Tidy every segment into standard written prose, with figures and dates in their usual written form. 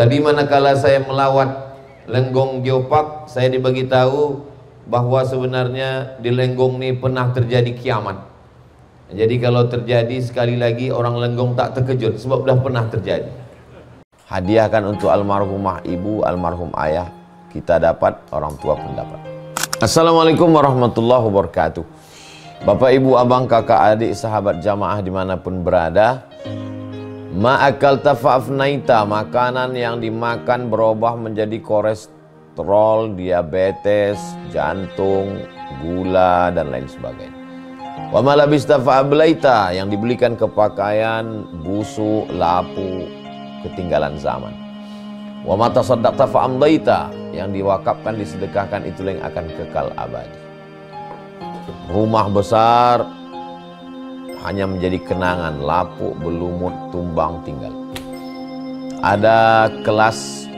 Tadi manakala saya melawat Lenggong Geopark, saya dibagi tahu bahwa sebenarnya di Lenggong ini pernah terjadi kiamat. Jadi kalau terjadi sekali lagi orang Lenggong tak terkejut sebab sudah pernah terjadi. Hadiahkan untuk almarhumah ibu, almarhum ayah, kita dapat, orang tua pun dapat. Assalamualaikum warahmatullahi wabarakatuh. Bapak, ibu, abang, kakak, adik, sahabat jamaah dimanapun berada, ma'akal tafa'afnaita, makanan yang dimakan berubah menjadi kolesterol, diabetes, jantung, gula, dan lain sebagainya. Wa malabista fa'ablaita, yang dibelikan ke pakaian, busuk, lapu, ketinggalan zaman. Wa mata saddaqta fa'amdaita, yang diwakafkan, disedekahkan, itulah yang akan kekal abadi. Rumah besar hanya menjadi kenangan, lapuk, berlumut, tumbang, tinggal. Ada kelas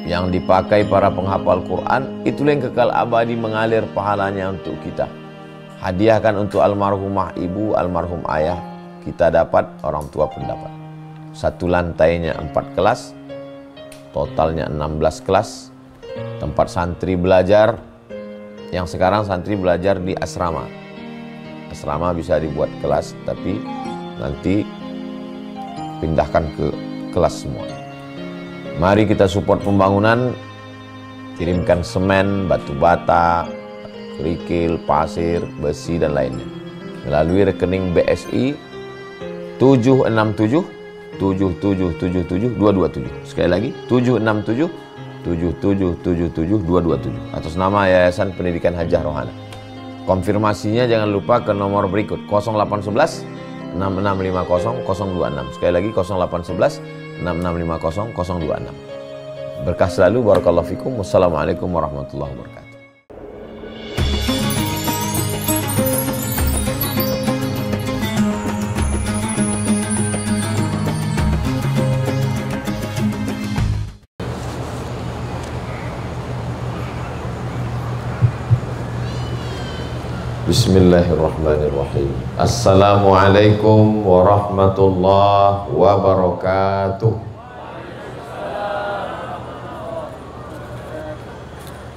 yang dipakai para penghafal Quran, itulah yang kekal abadi, mengalir pahalanya untuk kita. Hadiahkan untuk almarhumah ibu, almarhum ayah, kita dapat, orang tua pun dapat. Satu lantainya 4 kelas, totalnya 16 kelas, tempat santri belajar. Yang sekarang santri belajar di asrama. Asrama bisa dibuat kelas, tapi nanti pindahkan ke kelas semua. Mari kita support pembangunan, kirimkan semen, batu bata, kerikil, pasir, besi, dan lainnya melalui rekening BSI 767 7777 227. Sekali lagi 767 7777 227 atas nama Yayasan Pendidikan Hajah Rohana. Konfirmasinya jangan lupa ke nomor berikut 0811 6650 026. Sekali lagi 0811 6650 026. Berkah selalu, barakallahu fikum. Wassalamualaikum warahmatullahi wabarakatuh. Bismillahirrahmanirrahim. Assalamualaikum warahmatullahi wabarakatuh.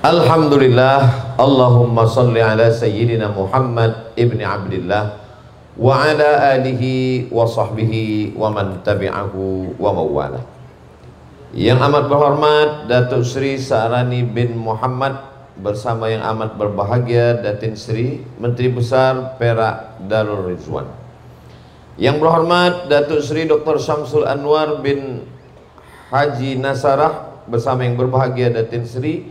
Alhamdulillah. Allahumma salli ala sayyidina Muhammad ibni Abdillah wa ala alihi wa sahbihi wa man tabi'ahu wa mawala. Yang amat berhormat Datuk Sri Sa'rani bin Muhammad bersama yang amat berbahagia Datin Sri Menteri Besar Perak Darul Rizwan. Yang berhormat Datuk Sri Dr. Syamsul Anwar bin Haji Nasarah bersama yang berbahagia Datin Sri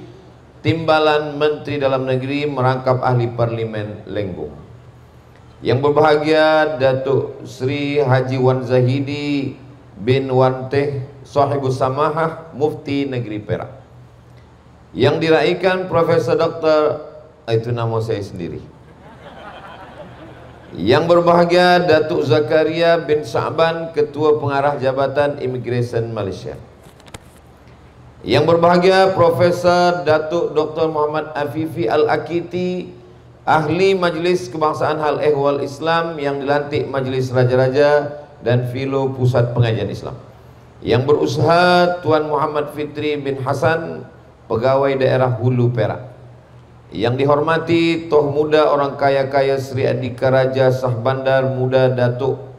Timbalan Menteri Dalam Negeri merangkap ahli Parlimen Lenggong. Yang berbahagia Datuk Sri Haji Wan Zahidi bin Wan Teh Sahibus Samahah Mufti Negeri Perak. Yang diraikan Profesor Dr. Itu nama saya sendiri. Yang berbahagia Datuk Zakaria bin Sa'ban, Ketua Pengarah Jabatan Immigration Malaysia. Yang berbahagia Profesor Datuk Dr. Muhammad Afifi Al-Akiti, Ahli Majlis Kebangsaan Hal Ehwal Islam yang dilantik Majlis Raja-Raja dan Filo Pusat Pengajian Islam. Yang berusaha Tuan Muhammad Fitri bin Hasan, Pegawai Daerah Hulu Perak. Yang dihormati Toh Muda Orang Kaya-Kaya Sri Andika Raja Sah Bandar Muda Datuk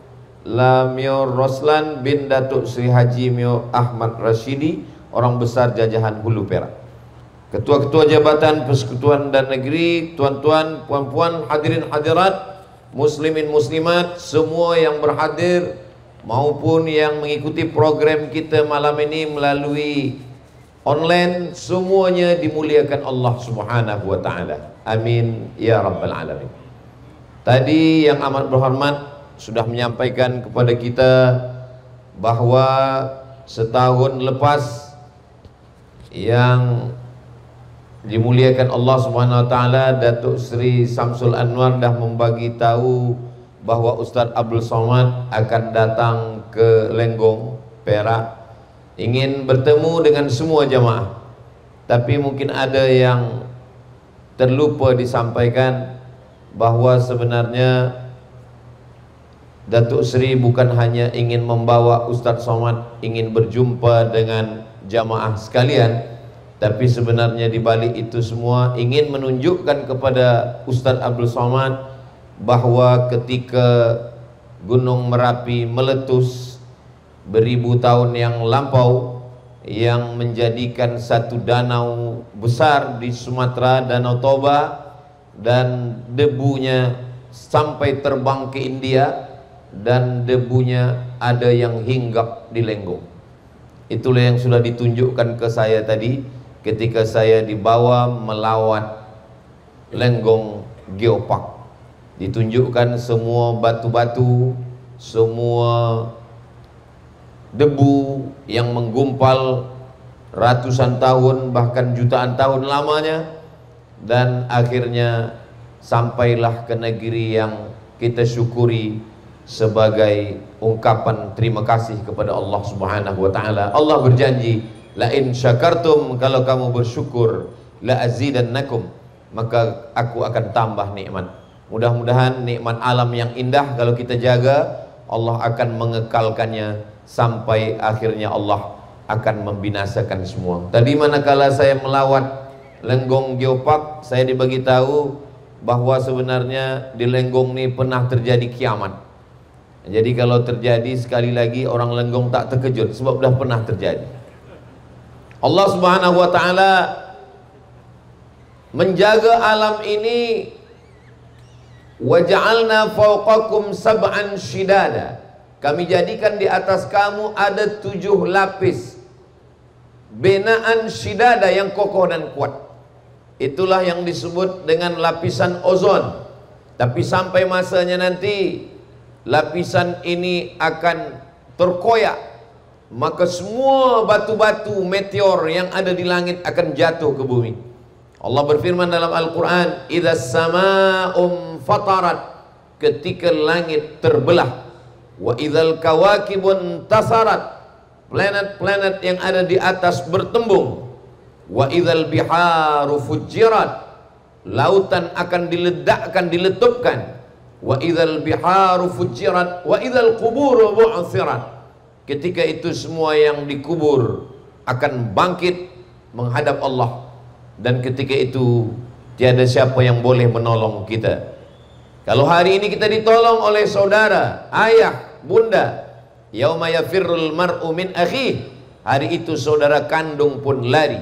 Lamio Roslan bin Datuk Sri Haji Mio Ahmad Rashidi, Orang Besar Jajahan Hulu Perak. Ketua-ketua Jabatan Persekutuan dan Negeri, tuan-tuan, puan-puan, hadirin hadirat, muslimin muslimat, semua yang berhadir maupun yang mengikuti program kita malam ini melalui online, semuanya dimuliakan Allah Subhanahu wa taala. Amin ya rabbal alamin. Tadi yang amat berhormat sudah menyampaikan kepada kita bahwa setahun lepas yang dimuliakan Allah Subhanahu wa taala, Datuk Sri Syamsul Anwar dah membagi tahu bahwa Ustaz Abdul Somad akan datang ke Lenggong, Perak, ingin bertemu dengan semua jamaah. Tapi mungkin ada yang terlupa disampaikan bahwa sebenarnya Datuk Seri bukan hanya ingin membawa Ustadz Somad ingin berjumpa dengan jamaah sekalian, tapi sebenarnya di balik itu semua ingin menunjukkan kepada Ustadz Abdul Somad bahwa ketika Gunung Merapi meletus beribu tahun yang lampau, yang menjadikan satu danau besar di Sumatera, Danau Toba, dan debunya sampai terbang ke India, dan debunya ada yang hinggap di Lenggong. Itulah yang sudah ditunjukkan ke saya tadi ketika saya dibawa melawat Lenggong Geopark. Ditunjukkan semua batu-batu, semua debu yang menggumpal ratusan tahun bahkan jutaan tahun lamanya, dan akhirnya sampailah ke negeri yang kita syukuri sebagai ungkapan terima kasih kepada Allah Subhanahu wa taala. Allah berjanji, la in syakartum, kalau kamu bersyukur, la azidannakum, maka aku akan tambah nikmat. Mudah-mudahan nikmat alam yang indah kalau kita jaga, Allah akan mengekalkannya sampai akhirnya Allah akan membinasakan semua. Tadi manakala saya melawat Lenggong Geopark, saya dibagi tahu bahwa sebenarnya di Lenggong ini pernah terjadi kiamat. Jadi kalau terjadi, sekali lagi orang Lenggong tak terkejut sebab sudah pernah terjadi. Allah Subhanahu wa taala menjaga alam ini. Wa ja'alna fawqakum sab'an shidada, kami jadikan di atas kamu ada 7 lapis binaan shidada yang kokoh dan kuat. Itulah yang disebut dengan lapisan ozon. Tapi sampai masanya nanti lapisan ini akan terkoyak, maka semua batu-batu meteor yang ada di langit akan jatuh ke bumi. Allah berfirman dalam Al-Quran, idza samaa'um fatarat, ketika langit terbelah, wa idzal kawakibun tasarat, planet-planet yang ada di atas bertembung, wa idzal biharu fujirat, lautan akan diledakkan, diletupkan, wa idzal biharu fujirat wa idzal quburu bu'thirat, ketika itu semua yang dikubur akan bangkit menghadap Allah, dan ketika itu tiada siapa yang boleh menolong kita. Kalau hari ini kita ditolong oleh saudara, ayah, bunda, yauma yafirrul mar'u min akhihi, hari itu saudara kandung pun lari,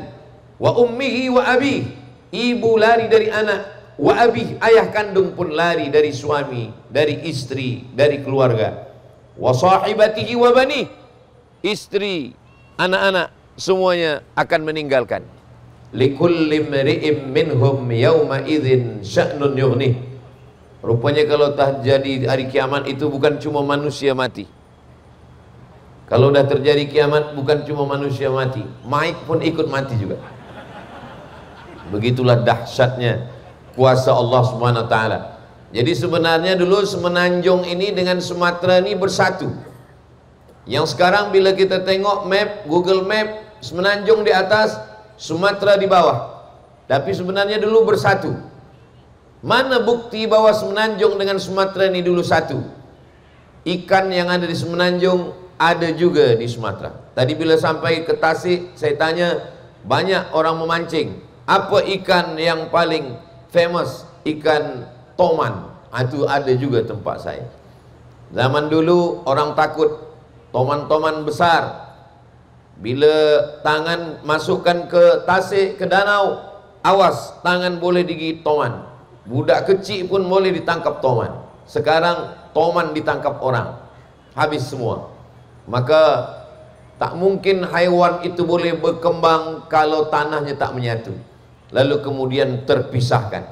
wa ummihi wa abi, ibu lari dari anak, wa abih, ayah kandung pun lari dari suami, dari istri, dari keluarga, wa sahibatihi wa bani, istri, anak-anak semuanya akan meninggalkan. Likulli mri'im minhum yawma idzin sya'nun yughnih. Rupanya kalau terjadi hari kiamat itu bukan cuma manusia mati. Kalau sudah terjadi kiamat bukan cuma manusia mati, Mike pun ikut mati juga. Begitulah dahsyatnya kuasa Allah Subhanahu wa taala. Jadi sebenarnya dulu Semenanjung ini dengan Sumatera ini bersatu. Yang sekarang bila kita tengok map, Google Map, Semenanjung di atas, Sumatera di bawah. Tapi sebenarnya dulu bersatu. Mana bukti bahwa Semenanjung dengan Sumatera ini dulu satu? Ikan yang ada di Semenanjung ada juga di Sumatera. Tadi bila sampai ke Tasik, saya tanya, banyak orang memancing. Apa ikan yang paling famous? Ikan toman. Itu ada juga tempat saya. Zaman dulu orang takut toman-toman besar. Bila tangan masukkan ke Tasik, ke danau, awas, tangan boleh digigit toman. Budak kecil pun boleh ditangkap toman. Sekarang toman ditangkap orang, habis semua. Maka tak mungkin haiwan itu boleh berkembang kalau tanahnya tak menyatu, lalu kemudian terpisahkan.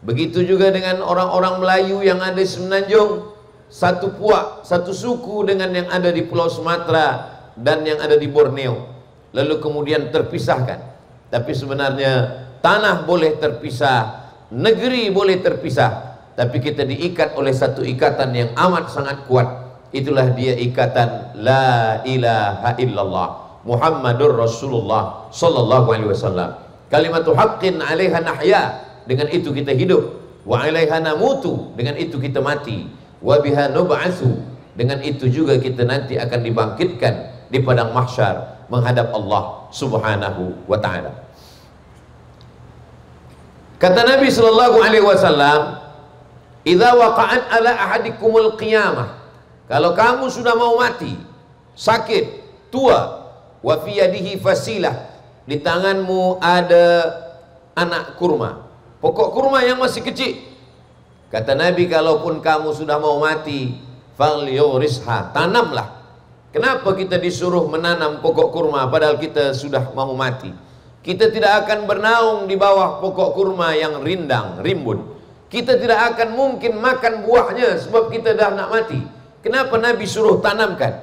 Begitu juga dengan orang-orang Melayu yang ada di Semenanjung, satu puak, satu suku dengan yang ada di Pulau Sumatera dan yang ada di Borneo, lalu kemudian terpisahkan. Tapi sebenarnya tanah boleh terpisah, negeri boleh terpisah, tapi kita diikat oleh satu ikatan yang amat sangat kuat. Itulah dia ikatan la ilaha illallah Muhammadur Rasulullah sallallahu alaihi wasallam. Kalimatu haqqin 'alaiha nahya, dengan itu kita hidup, wa 'alaiha namutu, dengan itu kita mati. wa biha nub'atsu, dengan itu juga kita nanti akan dibangkitkan di padang mahsyar menghadap Allah Subhanahu wa taala. Kata Nabi sallallahu alaihi wasallam, "Idza waqa'at ala ahadikumul qiyamah." Kalau kamu sudah mau mati, sakit, tua, wa fi yadihi fasilah, di tanganmu ada anak kurma, pokok kurma yang masih kecil. Kata Nabi, kalaupun kamu sudah mau mati, falyurisha, tanamlah. Kenapa kita disuruh menanam pokok kurma padahal kita sudah mau mati? Kita tidak akan bernaung di bawah pokok kurma yang rindang, rimbun. Kita tidak akan mungkin makan buahnya sebab kita dah nak mati. Kenapa Nabi suruh tanamkan?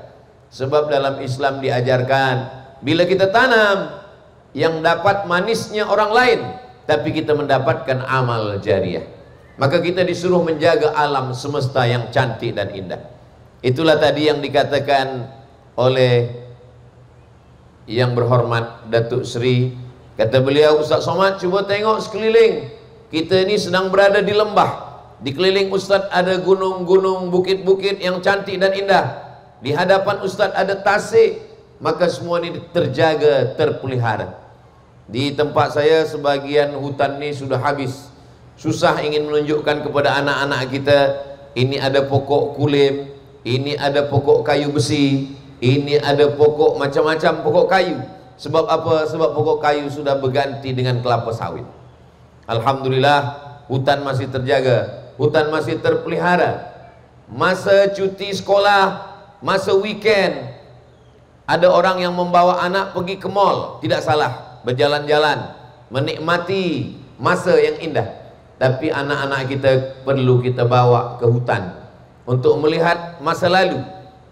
Sebab dalam Islam diajarkan, bila kita tanam, yang dapat manisnya orang lain, tapi kita mendapatkan amal jariah. Maka kita disuruh menjaga alam semesta yang cantik dan indah. Itulah tadi yang dikatakan oleh yang berhormat Datuk Seri. Kata beliau, Ustaz Somad, cuba tengok sekeliling. Kita ini sedang berada di lembah. Di keliling Ustaz ada gunung-gunung, bukit-bukit yang cantik dan indah. Di hadapan Ustaz ada tasik. Maka semua ini terjaga, terpelihara. Di tempat saya sebagian hutan ini sudah habis. Susah ingin menunjukkan kepada anak-anak kita, ini ada pokok kulim, ini ada pokok kayu besi, ini ada pokok macam-macam pokok kayu. Sebab apa? Sebab pokok kayu sudah berganti dengan kelapa sawit. Alhamdulillah, hutan masih terjaga, hutan masih terpelihara. Masa cuti sekolah, masa weekend, ada orang yang membawa anak pergi ke mall, tidak salah, berjalan-jalan, menikmati masa yang indah. Tapi anak-anak kita perlu kita bawa ke hutan untuk melihat masa lalu.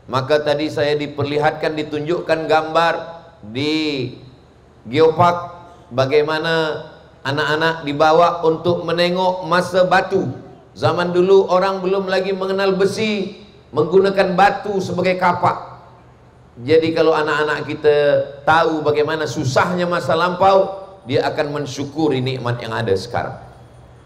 Maka tadi saya diperlihatkan, ditunjukkan gambar di Geopark bagaimana anak-anak dibawa untuk menengok masa batu. Zaman dulu orang belum lagi mengenal besi, menggunakan batu sebagai kapak. Jadi kalau anak-anak kita tahu bagaimana susahnya masa lampau, dia akan mensyukuri nikmat yang ada sekarang.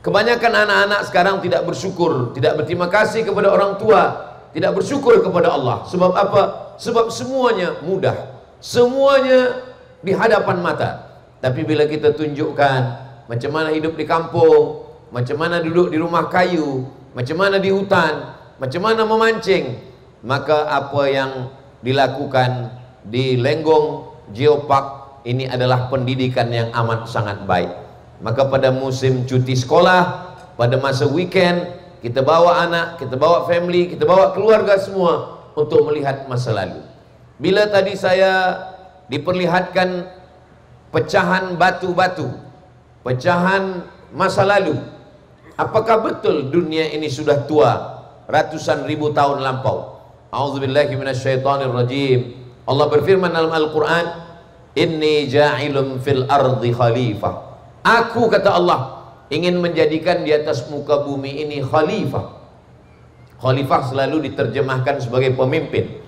Kebanyakan anak-anak sekarang tidak bersyukur, tidak berterima kasih kepada orang tua, tidak bersyukur kepada Allah. Sebab apa? Sebab semuanya mudah, semuanya di hadapan mata. Tapi bila kita tunjukkan macam mana hidup di kampung, macam mana duduk di rumah kayu, macam mana di hutan, macam mana memancing, maka apa yang dilakukan di Lenggong Geopark ini adalah pendidikan yang amat sangat baik. Maka pada musim cuti sekolah, pada masa weekend, kita bawa anak, kita bawa family, kita bawa keluarga semua untuk melihat masa lalu. Bila tadi saya diperlihatkan pecahan batu-batu, pecahan masa lalu, apakah betul dunia ini sudah tua ratusan ribu tahun lampau? A'udzubillahi minasyaitonirrajim. Allah berfirman dalam Al-Quran, Inni ja'ilum fil ardi khalifah. Aku, kata Allah, ingin menjadikan di atas muka bumi ini khalifah. Khalifah selalu diterjemahkan sebagai pemimpin.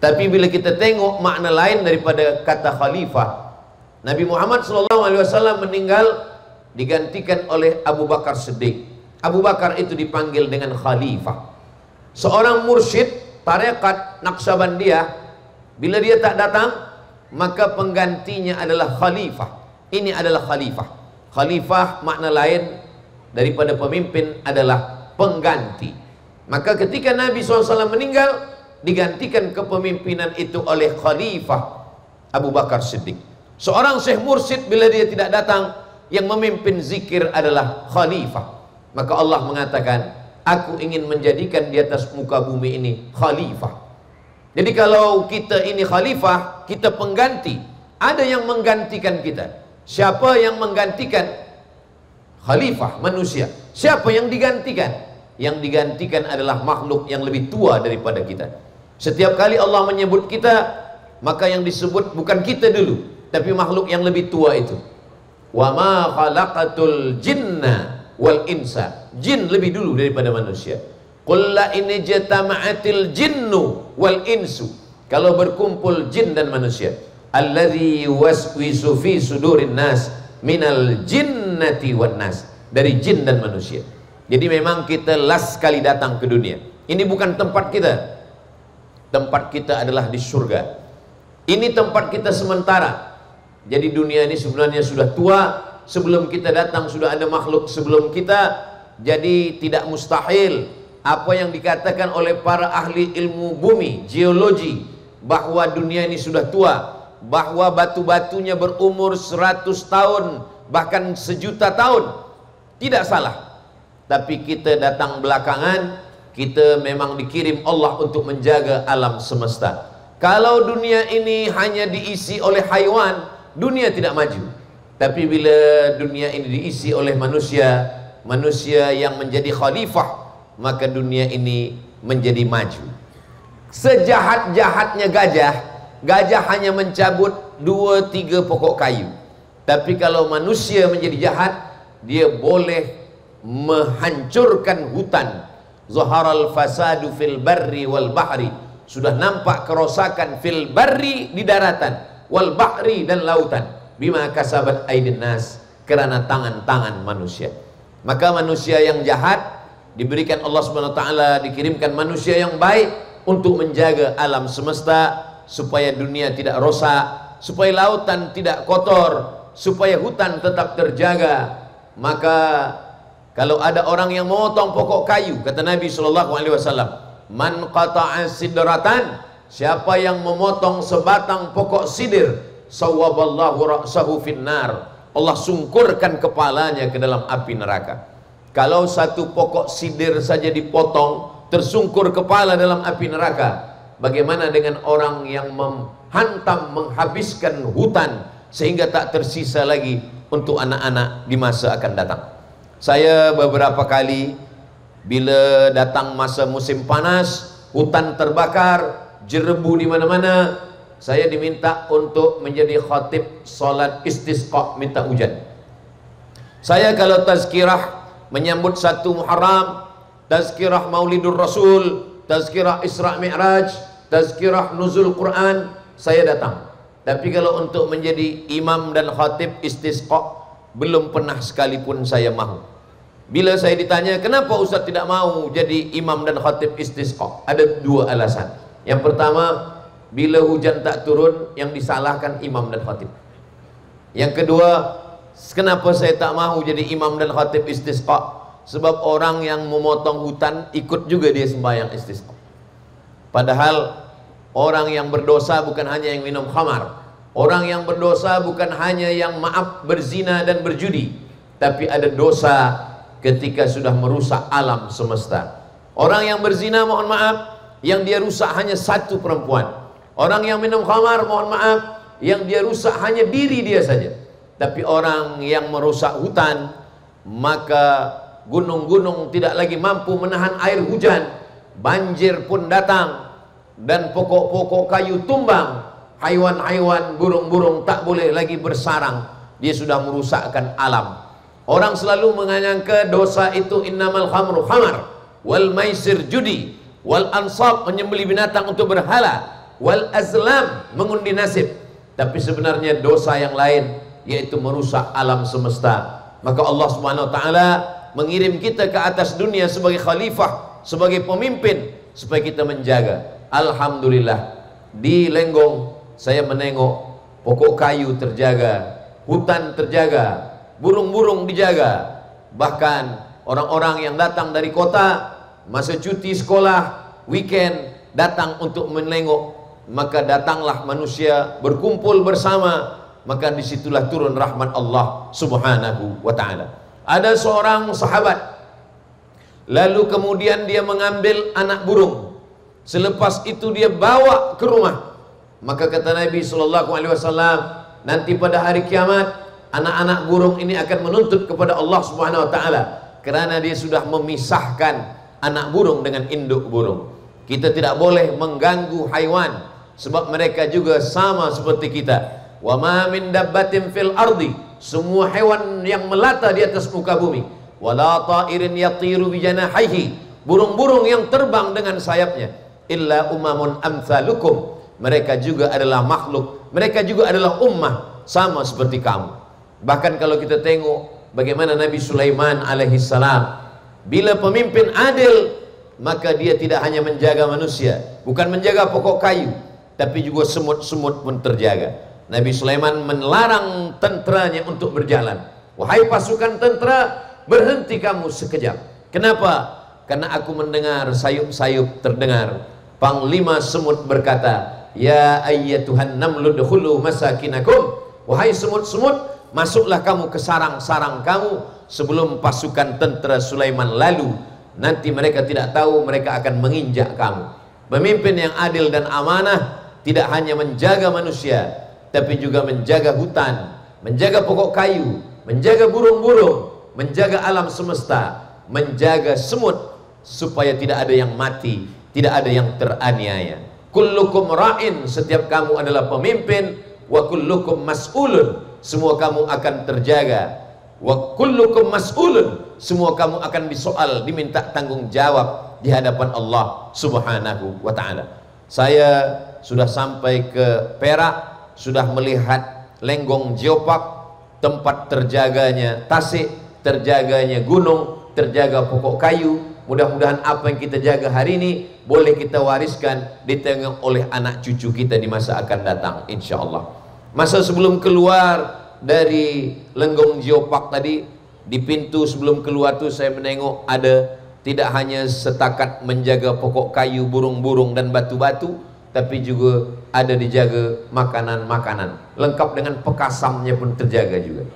Tapi bila kita tengok makna lain daripada kata khalifah, Nabi Muhammad SAW meninggal digantikan oleh Abu Bakar Siddiq. Abu Bakar itu dipanggil dengan khalifah. Seorang mursyid tarekat Naqsyabandiyah, bila dia tak datang, maka penggantinya adalah khalifah. Ini adalah khalifah. Khalifah makna lain daripada pemimpin adalah pengganti. Maka ketika Nabi SAW meninggal, digantikan kepemimpinan itu oleh Khalifah Abu Bakar Siddiq. Seorang syekh mursyid bila dia tidak datang, yang memimpin zikir adalah Khalifah. Maka Allah mengatakan, aku ingin menjadikan di atas muka bumi ini Khalifah. Jadi kalau kita ini Khalifah, kita pengganti. Ada yang menggantikan kita. Siapa yang menggantikan? Khalifah manusia. Siapa yang digantikan? Yang digantikan adalah makhluk yang lebih tua daripada kita. Setiap kali Allah menyebut kita, maka yang disebut bukan kita dulu, tapi makhluk yang lebih tua itu. Wa ma khalaqatul jinna wal insa. Jin lebih dulu daripada manusia. Qul la in jatama'atil jinnu wal insu. Kalau berkumpul jin dan manusia, alladzi waswisu fi sudurin nas minal jinnati wan nas, dari jin dan manusia. Jadi memang kita last kali datang ke dunia. Ini bukan tempat kita. Tempat kita adalah di surga. Ini tempat kita sementara. Jadi dunia ini sebenarnya sudah tua. Sebelum kita datang sudah ada makhluk sebelum kita. Jadi tidak mustahil apa yang dikatakan oleh para ahli ilmu bumi, geologi, bahwa dunia ini sudah tua, bahwa batu-batunya berumur 100 tahun, bahkan 1.000.000 tahun. Tidak salah. Tapi kita datang belakangan. Kita memang dikirim Allah untuk menjaga alam semesta. Kalau dunia ini hanya diisi oleh haiwan, dunia tidak maju. Tapi bila dunia ini diisi oleh manusia, manusia yang menjadi khalifah, maka dunia ini menjadi maju. Sejahat-jahatnya gajah, gajah hanya mencabut 2-3 pokok kayu. Tapi kalau manusia menjadi jahat, dia boleh menghancurkan hutan. Zaharal fasadu fil barri wal bahri. Sudah nampak kerosakan fil barri, di daratan, wal bahri, dan lautan, bima kasabat aydin nas, karena tangan-tangan manusia. Maka manusia yang jahat diberikan Allah Subhanahu wa taala, dikirimkan manusia yang baik untuk menjaga alam semesta, supaya dunia tidak rosak, supaya lautan tidak kotor, supaya hutan tetap terjaga. Maka kalau ada orang yang memotong pokok kayu, kata Nabi SAW, man qata'a sidratan, siapa yang memotong sebatang pokok sidir, sawwaballahu ra'sahu finnar, Allah sungkurkan kepalanya ke dalam api neraka. Kalau satu pokok sidir saja dipotong, tersungkur kepala dalam api neraka, bagaimana dengan orang yang menghantam, menghabiskan hutan sehingga tak tersisa lagi untuk anak-anak di masa akan datang. Saya beberapa kali bila datang masa musim panas, hutan terbakar, jerebu di mana-mana, saya diminta untuk menjadi khatib salat istisqa, minta hujan. Saya kalau tazkirah menyambut 1 Muharram, tazkirah Maulidur Rasul, tazkirah Isra Mi'raj, tazkirah Nuzul Quran, saya datang. Tapi kalau untuk menjadi imam dan khatib istisqa, belum pernah sekalipun saya mahu. Bila saya ditanya, kenapa Ustaz tidak mau jadi imam dan khatib istisqa? Ada 2 alasan. Yang pertama, bila hujan tak turun, yang disalahkan imam dan khatib. Yang kedua, kenapa saya tak mau jadi imam dan khatib istisqa? Sebab orang yang memotong hutan ikut juga dia sembahyang istisqa. Padahal orang yang berdosa bukan hanya yang minum khamar, orang yang berdosa bukan hanya yang maaf berzina dan berjudi, tapi ada dosa ketika sudah merusak alam semesta. Orang yang berzina, mohon maaf, yang dia rusak hanya 1 perempuan. Orang yang minum khamar, mohon maaf, yang dia rusak hanya diri dia saja. Tapi orang yang merusak hutan, maka gunung-gunung tidak lagi mampu menahan air hujan, banjir pun datang, dan pokok-pokok kayu tumbang, haiwan-haiwan, burung-burung tak boleh lagi bersarang. Dia sudah merusakkan alam. Orang selalu menyangka dosa itu innamal khamru khamar, wal maisir judi, wal ansab menyembelih binatang untuk berhala, wal azlam mengundi nasib. Tapi sebenarnya dosa yang lain, yaitu merusak alam semesta. Maka Allah Subhanahu wa taala mengirim kita ke atas dunia sebagai khalifah, sebagai pemimpin, supaya kita menjaga. Alhamdulillah, di Lenggong saya menengok pokok kayu terjaga, hutan terjaga, burung-burung dijaga. Bahkan orang-orang yang datang dari kota masa cuti sekolah, weekend, datang untuk menengok. Maka datanglah manusia berkumpul bersama, maka disitulah turun rahmat Allah Subhanahu wa ta'ala. Ada seorang sahabat, lalu kemudian dia mengambil anak burung. Selepas itu dia bawa ke rumah. Maka kata Nabi SAW, nanti pada hari kiamat, anak-anak burung ini akan menuntut kepada Allah Subhanahu wa ta'ala, kerana dia sudah memisahkan anak burung dengan induk burung. Kita tidak boleh mengganggu haiwan, sebab mereka juga sama seperti kita. Wa ma min dabbatin fil ardi, semua hewan yang melata di atas muka bumi, wala ta'irin yatiru bi janahihi, burung-burung yang terbang dengan sayapnya, illa umamun amsalukum, mereka juga adalah makhluk, mereka juga adalah ummah sama seperti kamu. Bahkan kalau kita tengok bagaimana Nabi Sulaiman alaihissalam, bila pemimpin adil, maka dia tidak hanya menjaga manusia, bukan menjaga pokok kayu, tapi juga semut-semut pun terjaga. Nabi Sulaiman melarang tenteranya untuk berjalan. Wahai pasukan tentera, berhenti kamu sekejap. Kenapa? Karena aku mendengar sayup-sayup terdengar. Panglima semut berkata, ya ayyatuhan namlu dukhulu masakinakum. Wahai semut-semut, masuklah kamu ke sarang-sarang kamu sebelum pasukan tentera Sulaiman lalu. Nanti mereka tidak tahu mereka akan menginjak kamu. Pemimpin yang adil dan amanah tidak hanya menjaga manusia, tapi juga menjaga hutan, menjaga pokok kayu, menjaga burung-burung, menjaga alam semesta, menjaga semut, supaya tidak ada yang mati, tidak ada yang teraniaya. Kullukum ra'in, setiap kamu adalah pemimpin, wa kullukum mas'ulun, semua kamu akan terjaga. Wa kullukum mas'ulun, semua kamu akan disoal, diminta tanggung jawab di hadapan Allah Subhanahu wa ta'ala. Saya sudah sampai ke Perak, sudah melihat Lenggong Geopark, tempat terjaganya tasik, terjaganya gunung, terjaga pokok kayu. Mudah-mudahan apa yang kita jaga hari ini boleh kita wariskan, ditengok oleh anak cucu kita di masa akan datang, insya Allah. Masa sebelum keluar dari Lenggong Geopark tadi, di pintu sebelum keluar tuh saya menengok ada tidak hanya setakat menjaga pokok kayu, burung-burung dan batu-batu, tapi juga ada dijaga makanan-makanan, lengkap dengan pekasamnya pun terjaga juga.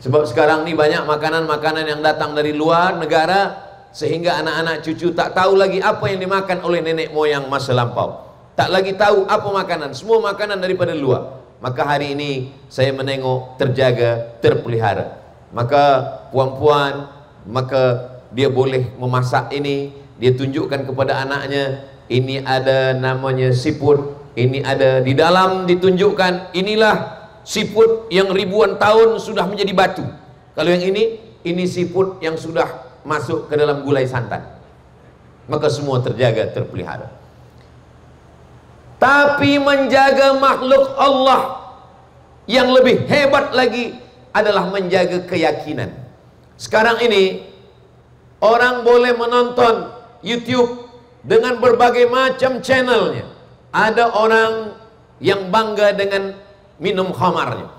Sebab sekarang ini banyak makanan-makanan yang datang dari luar negara, sehingga anak-anak cucu tak tahu lagi apa yang dimakan oleh nenek moyang masa lampau, tak lagi tahu apa makanan, semua makanan daripada luar. Maka hari ini saya menengok terjaga, terpelihara. Maka puan-puan, maka dia boleh memasak ini, dia tunjukkan kepada anaknya, ini ada namanya siput, ini ada di dalam, ditunjukkan inilah siput yang ribuan tahun sudah menjadi batu. Kalau yang ini siput yang sudah masuk ke dalam gulai santan. Maka semua terjaga, terpelihara. Tapi menjaga makhluk Allah yang lebih hebat lagi adalah menjaga keyakinan. Sekarang ini orang boleh menonton YouTube dengan berbagai macam channelnya. Ada orang yang bangga dengan minum khamarnya.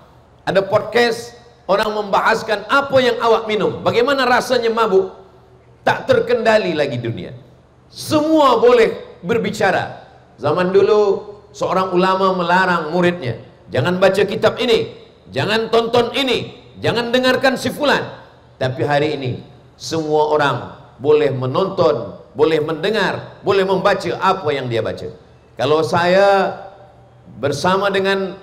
Ada podcast orang membahaskan apa yang awak minum, bagaimana rasanya mabuk. Tak terkendali lagi dunia. Semua boleh berbicara. Zaman dulu seorang ulama melarang muridnya, jangan baca kitab ini, jangan tonton ini, jangan dengarkan si fulan. Tapi hari ini semua orang boleh menonton, boleh mendengar, boleh membaca apa yang dia baca. Kalau saya bersama dengan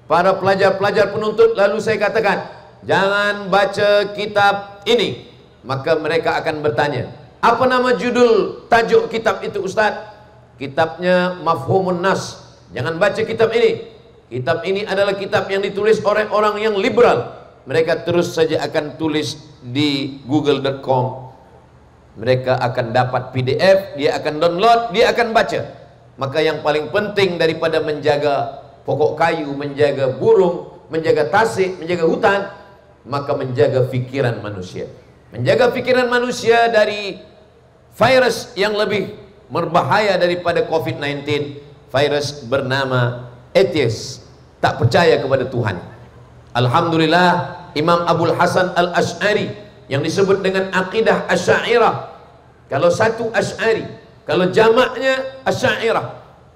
para pelajar-pelajar penuntut, lalu saya katakan jangan baca kitab ini, maka mereka akan bertanya, apa nama judul tajuk kitab itu Ustaz? Kitabnya Mafhumun Nas. Jangan baca kitab ini. Kitab ini adalah kitab yang ditulis oleh orang yang liberal. Mereka terus saja akan tulis di google.com. Mereka akan dapat PDF, dia akan download, dia akan baca. Maka yang paling penting daripada menjaga pokok kayu, menjaga burung, menjaga tasik, menjaga hutan, maka menjaga fikiran manusia. Menjaga fikiran manusia dari virus yang lebih berbahaya daripada COVID-19, virus bernama atheist, tak percaya kepada Tuhan. Alhamdulillah, Imam Abul Hasan Al-Asy'ari yang disebut dengan akidah Asy'ariyah, kalau satu Asy'ari, kalau jamaknya Asy'ariyah,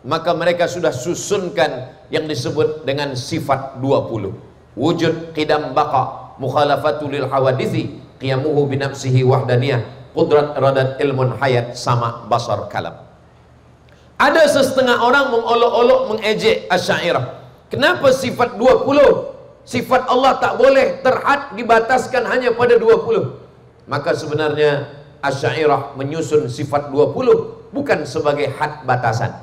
maka mereka sudah susunkan yang disebut dengan sifat 20. Wujud, qidam, baqa, mukhalafatu lil hawadithi, qiyamuhu binafsihi wahdaniyah, qudrat, radat, ilmun, hayat, sama, basar, kalam. Ada setengah orang mengolok-olok, mengejek Asy'ariyah. Kenapa sifat 20? Sifat Allah tak boleh terhad, dibataskan hanya pada 20. Maka sebenarnya Asy'ariyah menyusun sifat 20 bukan sebagai had batasan,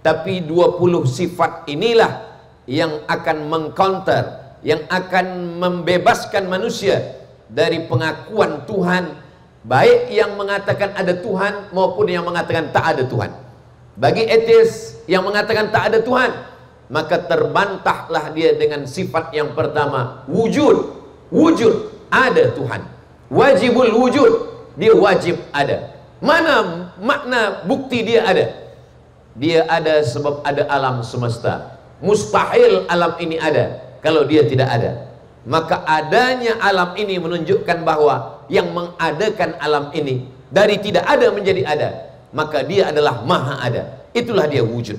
tapi 20 sifat inilah yang akan mengcounter, yang akan membebaskan manusia dari pengakuan Tuhan, baik yang mengatakan ada Tuhan maupun yang mengatakan tak ada Tuhan. Bagi ateis yang mengatakan tak ada Tuhan, maka terbantahlah dia dengan sifat yang pertama, wujud. Wujud, ada Tuhan. Wajibul wujud, dia wajib ada. Mana makna bukti dia ada. Dia ada sebab ada alam semesta. Mustahil alam ini ada kalau dia tidak ada. Maka adanya alam ini menunjukkan bahwa yang mengadakan alam ini dari tidak ada menjadi ada, maka dia adalah maha ada. Itulah dia wujud.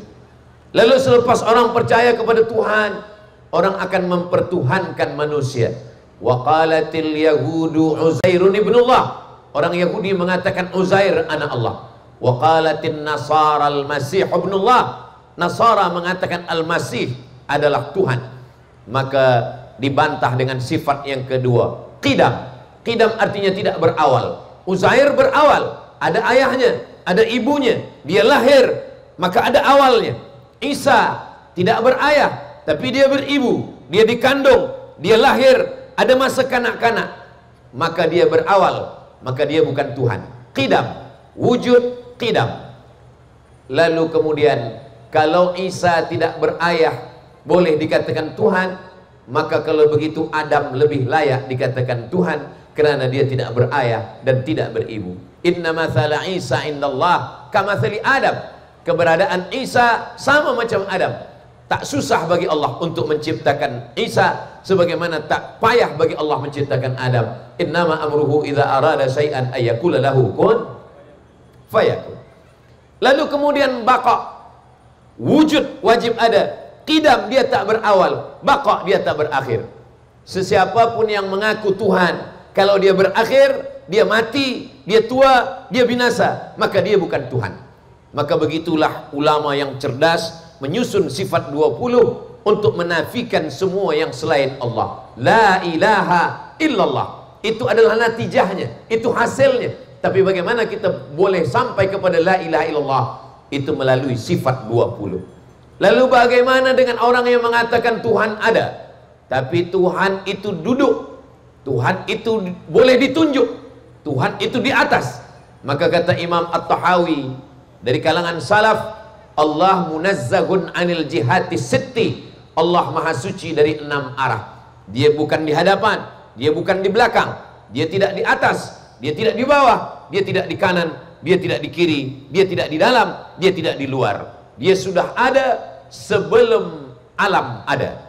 Lalu selepas orang percaya kepada Tuhan, orang akan mempertuhankan manusia. Wa qalatil yahudu Uzairun ibnullah. Orang Yahudi mengatakan Uzair anak Allah. Wa qalatin nasara al-masih ibnullah. Nasara mengatakan al-masih adalah Tuhan. Maka dibantah dengan sifat yang kedua, qidam. Qidam artinya tidak berawal. Uzair berawal, ada ayahnya, ada ibunya, dia lahir, maka ada awalnya. Isa tidak berayah, tapi dia beribu, dia dikandung, dia lahir, ada masa kanak-kanak, maka dia berawal, maka dia bukan Tuhan. Qidam, wujud qidam. Lalu kemudian kalau Isa tidak berayah boleh dikatakan Tuhan, maka kalau begitu Adam lebih layak dikatakan Tuhan karena dia tidak berayah dan tidak beribu. Inna mathala Isa indallah kamathali Adam. Keberadaan Isa sama macam Adam. Tak susah bagi Allah untuk menciptakan Isa sebagaimana tak payah bagi Allah menciptakan Adam. Innama amruhu idza arada syai'an ayyakula lahu kun fayakun. Lalu kemudian baqa, wujud wajib ada. Qidam dia tak berawal, baqa dia tak berakhir. Sesiapapun yang mengaku Tuhan, kalau dia berakhir, dia mati, dia tua, dia binasa, maka dia bukan Tuhan. Maka begitulah ulama yang cerdas menyusun sifat 20 untuk menafikan semua yang selain Allah. La ilaha illallah. Itu adalah natijahnya, itu hasilnya. Tapi bagaimana kita boleh sampai kepada la ilaha illallah? Itu melalui sifat 20. Lalu bagaimana dengan orang yang mengatakan Tuhan ada, tapi Tuhan itu duduk, Tuhan itu boleh ditunjuk, Tuhan itu di atas? Maka kata Imam At-Tahawi dari kalangan salaf, Allah munazzahun anil jihati sitti. Allah maha suci dari 6 arah. Dia bukan di hadapan, dia bukan di belakang, dia tidak di atas, dia tidak di bawah, dia tidak di kanan, dia tidak di kiri, dia tidak di dalam, dia tidak di luar. Dia sudah ada sebelum alam ada.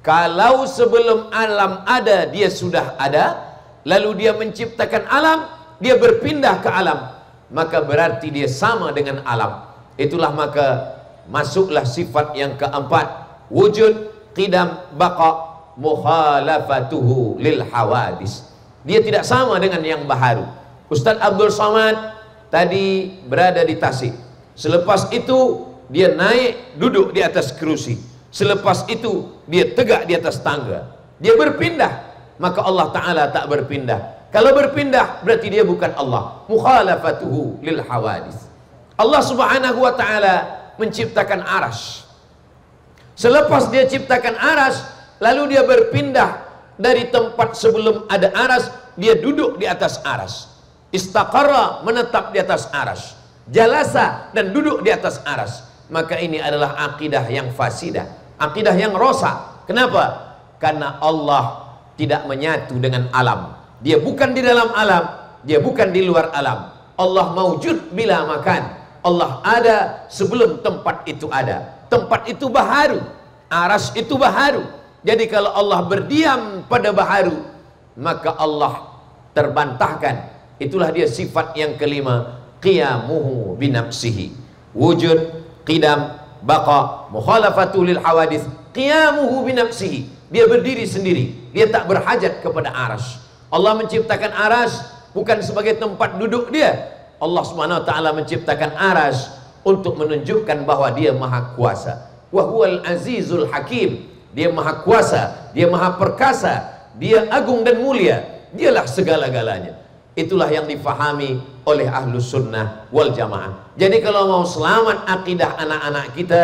Kalau sebelum alam ada dia sudah ada, lalu dia menciptakan alam, dia berpindah ke alam, maka berarti dia sama dengan alam. Itulah maka masuklah sifat yang keempat, wujud, qidam, baqa, mukhalafatuhu lil hawadis. Dia tidak sama dengan yang baharu. Ustaz Abdul Somad tadi berada di Tasik. Selepas itu dia naik duduk di atas kerusi. Selepas itu dia tegak di atas tangga. Dia berpindah, maka Allah Ta'ala tak berpindah. Kalau berpindah berarti dia bukan Allah. Mukhalafatuhu lil hawadis. Allah Subhanahu wa Ta'ala menciptakan aras. Selepas dia ciptakan aras, lalu dia berpindah dari tempat sebelum ada aras, dia duduk di atas aras. Istaqarra, menetap di atas aras. Jalasa, dan duduk di atas aras. Maka ini adalah akidah yang fasidah, akidah yang rosak. Kenapa? Karena Allah tidak menyatu dengan alam. Dia bukan di dalam alam, dia bukan di luar alam. Allah maujud bila makan. Allah ada sebelum tempat itu ada. Tempat itu baharu, aras itu baharu. Jadi kalau Allah berdiam pada baharu, maka Allah terbantahkan. Itulah dia sifat yang kelima, qiyamuhu binafsihi. Wujud, qidam, baqa, mukhalafatu lil hawadis, qiyamuhu binafsihi. Dia berdiri sendiri, dia tak berhajat kepada aras. Allah menciptakan aras bukan sebagai tempat duduk dia. Allah Subhanahu wa Ta'ala menciptakan aras untuk menunjukkan bahwa dia maha kuasa. Wa huwal azizul hakim. Dia maha kuasa, dia maha perkasa, dia agung dan mulia, dialah segala-galanya. Itulah yang difahami oleh Ahlus Sunnah wal Jamaah. Jadi kalau mau selamat akidah anak-anak kita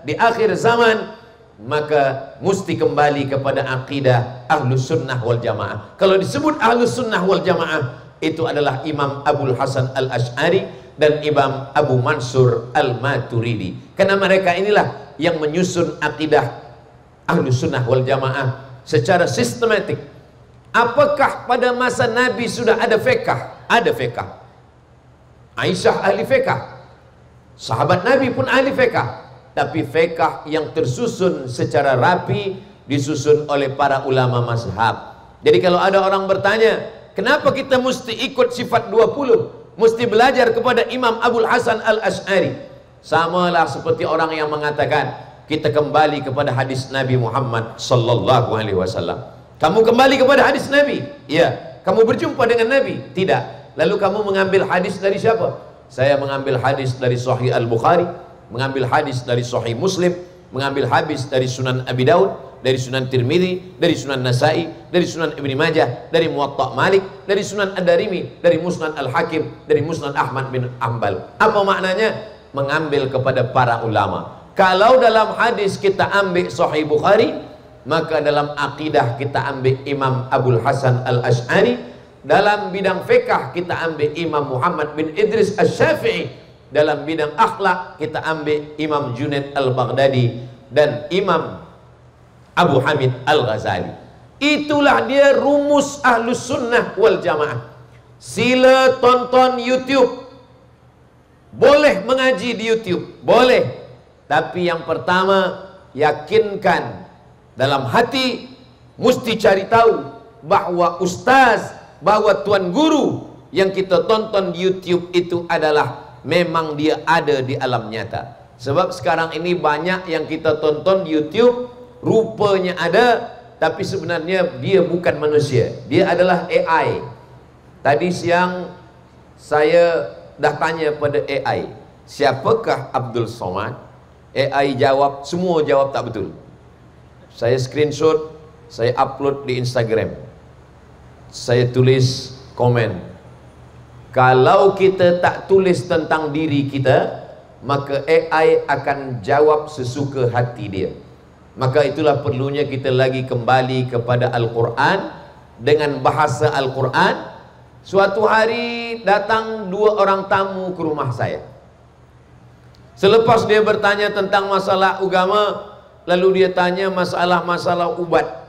di akhir zaman, maka mesti kembali kepada akidah Ahlus Sunnah wal Jamaah. Kalau disebut Ahlus Sunnah wal Jamaah, itu adalah Imam Abul Hasan Al-Ash'ari dan Imam Abu Mansur Al-Maturidi. Karena mereka inilah yang menyusun akidah Ahlus Sunnah wal Jamaah secara sistematik. Apakah pada masa Nabi sudah ada fiqh? Ada fiqh. Aisyah ahli fiqh, sahabat Nabi pun ahli fiqh, tapi fiqh yang tersusun secara rapi, disusun oleh para ulama mazhab. Jadi kalau ada orang bertanya, kenapa kita mesti ikut sifat 20, mesti belajar kepada Imam Abul Hasan Al-Asy'ari? Samalah seperti orang yang mengatakan kita kembali kepada hadis Nabi Muhammad sallallahu alaihi wasallam. Kamu kembali kepada hadis Nabi? Iya. Kamu berjumpa dengan Nabi? Tidak. Lalu kamu mengambil hadis dari siapa? Saya mengambil hadis dari Sahih Al-Bukhari, mengambil hadis dari Sahih Muslim, mengambil hadis dari Sunan Abi Daud, dari Sunan Tirmidzi, dari Sunan Nasai, dari Sunan Ibnu Majah, dari Muwatta Malik, dari Sunan Ad-Darimi, dari Musnad Al-Hakim, dari Musnad Ahmad bin Hanbal. Apa maknanya? Mengambil kepada para ulama. Kalau dalam hadis kita ambil Sahih Bukhari, maka dalam akidah kita ambil Imam Abul Hasan Al-Asy'ari, dalam bidang fiqh kita ambil Imam Muhammad bin Idris Asy-Syafi'i, dalam bidang akhlak kita ambil Imam Junaid Al-Baghdadi dan Imam Abu Hamid Al-Ghazali. Itulah dia rumus Ahlus Sunnah wal Jamaah. Sila tonton YouTube, boleh mengaji di YouTube, boleh. Tapi yang pertama, yakinkan dalam hati, mesti cari tahu bahwa ustaz, bahwa tuan guru yang kita tonton di YouTube itu adalah memang dia ada di alam nyata. Sebab sekarang ini banyak yang kita tonton di YouTube, rupanya ada, tapi sebenarnya dia bukan manusia, dia adalah AI. Tadi siang saya dah tanya pada AI, siapakah Abdul Somad? AI jawab, semua jawab tak betul. Saya screenshot, saya upload di Instagram, saya tulis komen, kalau kita tak tulis tentang diri kita, maka AI akan jawab sesuka hati dia. Maka itulah perlunya kita lagi kembali kepada Al-Quran dengan bahasa Al-Quran. Suatu hari datang 2 orang tamu ke rumah saya. Selepas dia bertanya tentang masalah agama, lalu dia tanya masalah ubat.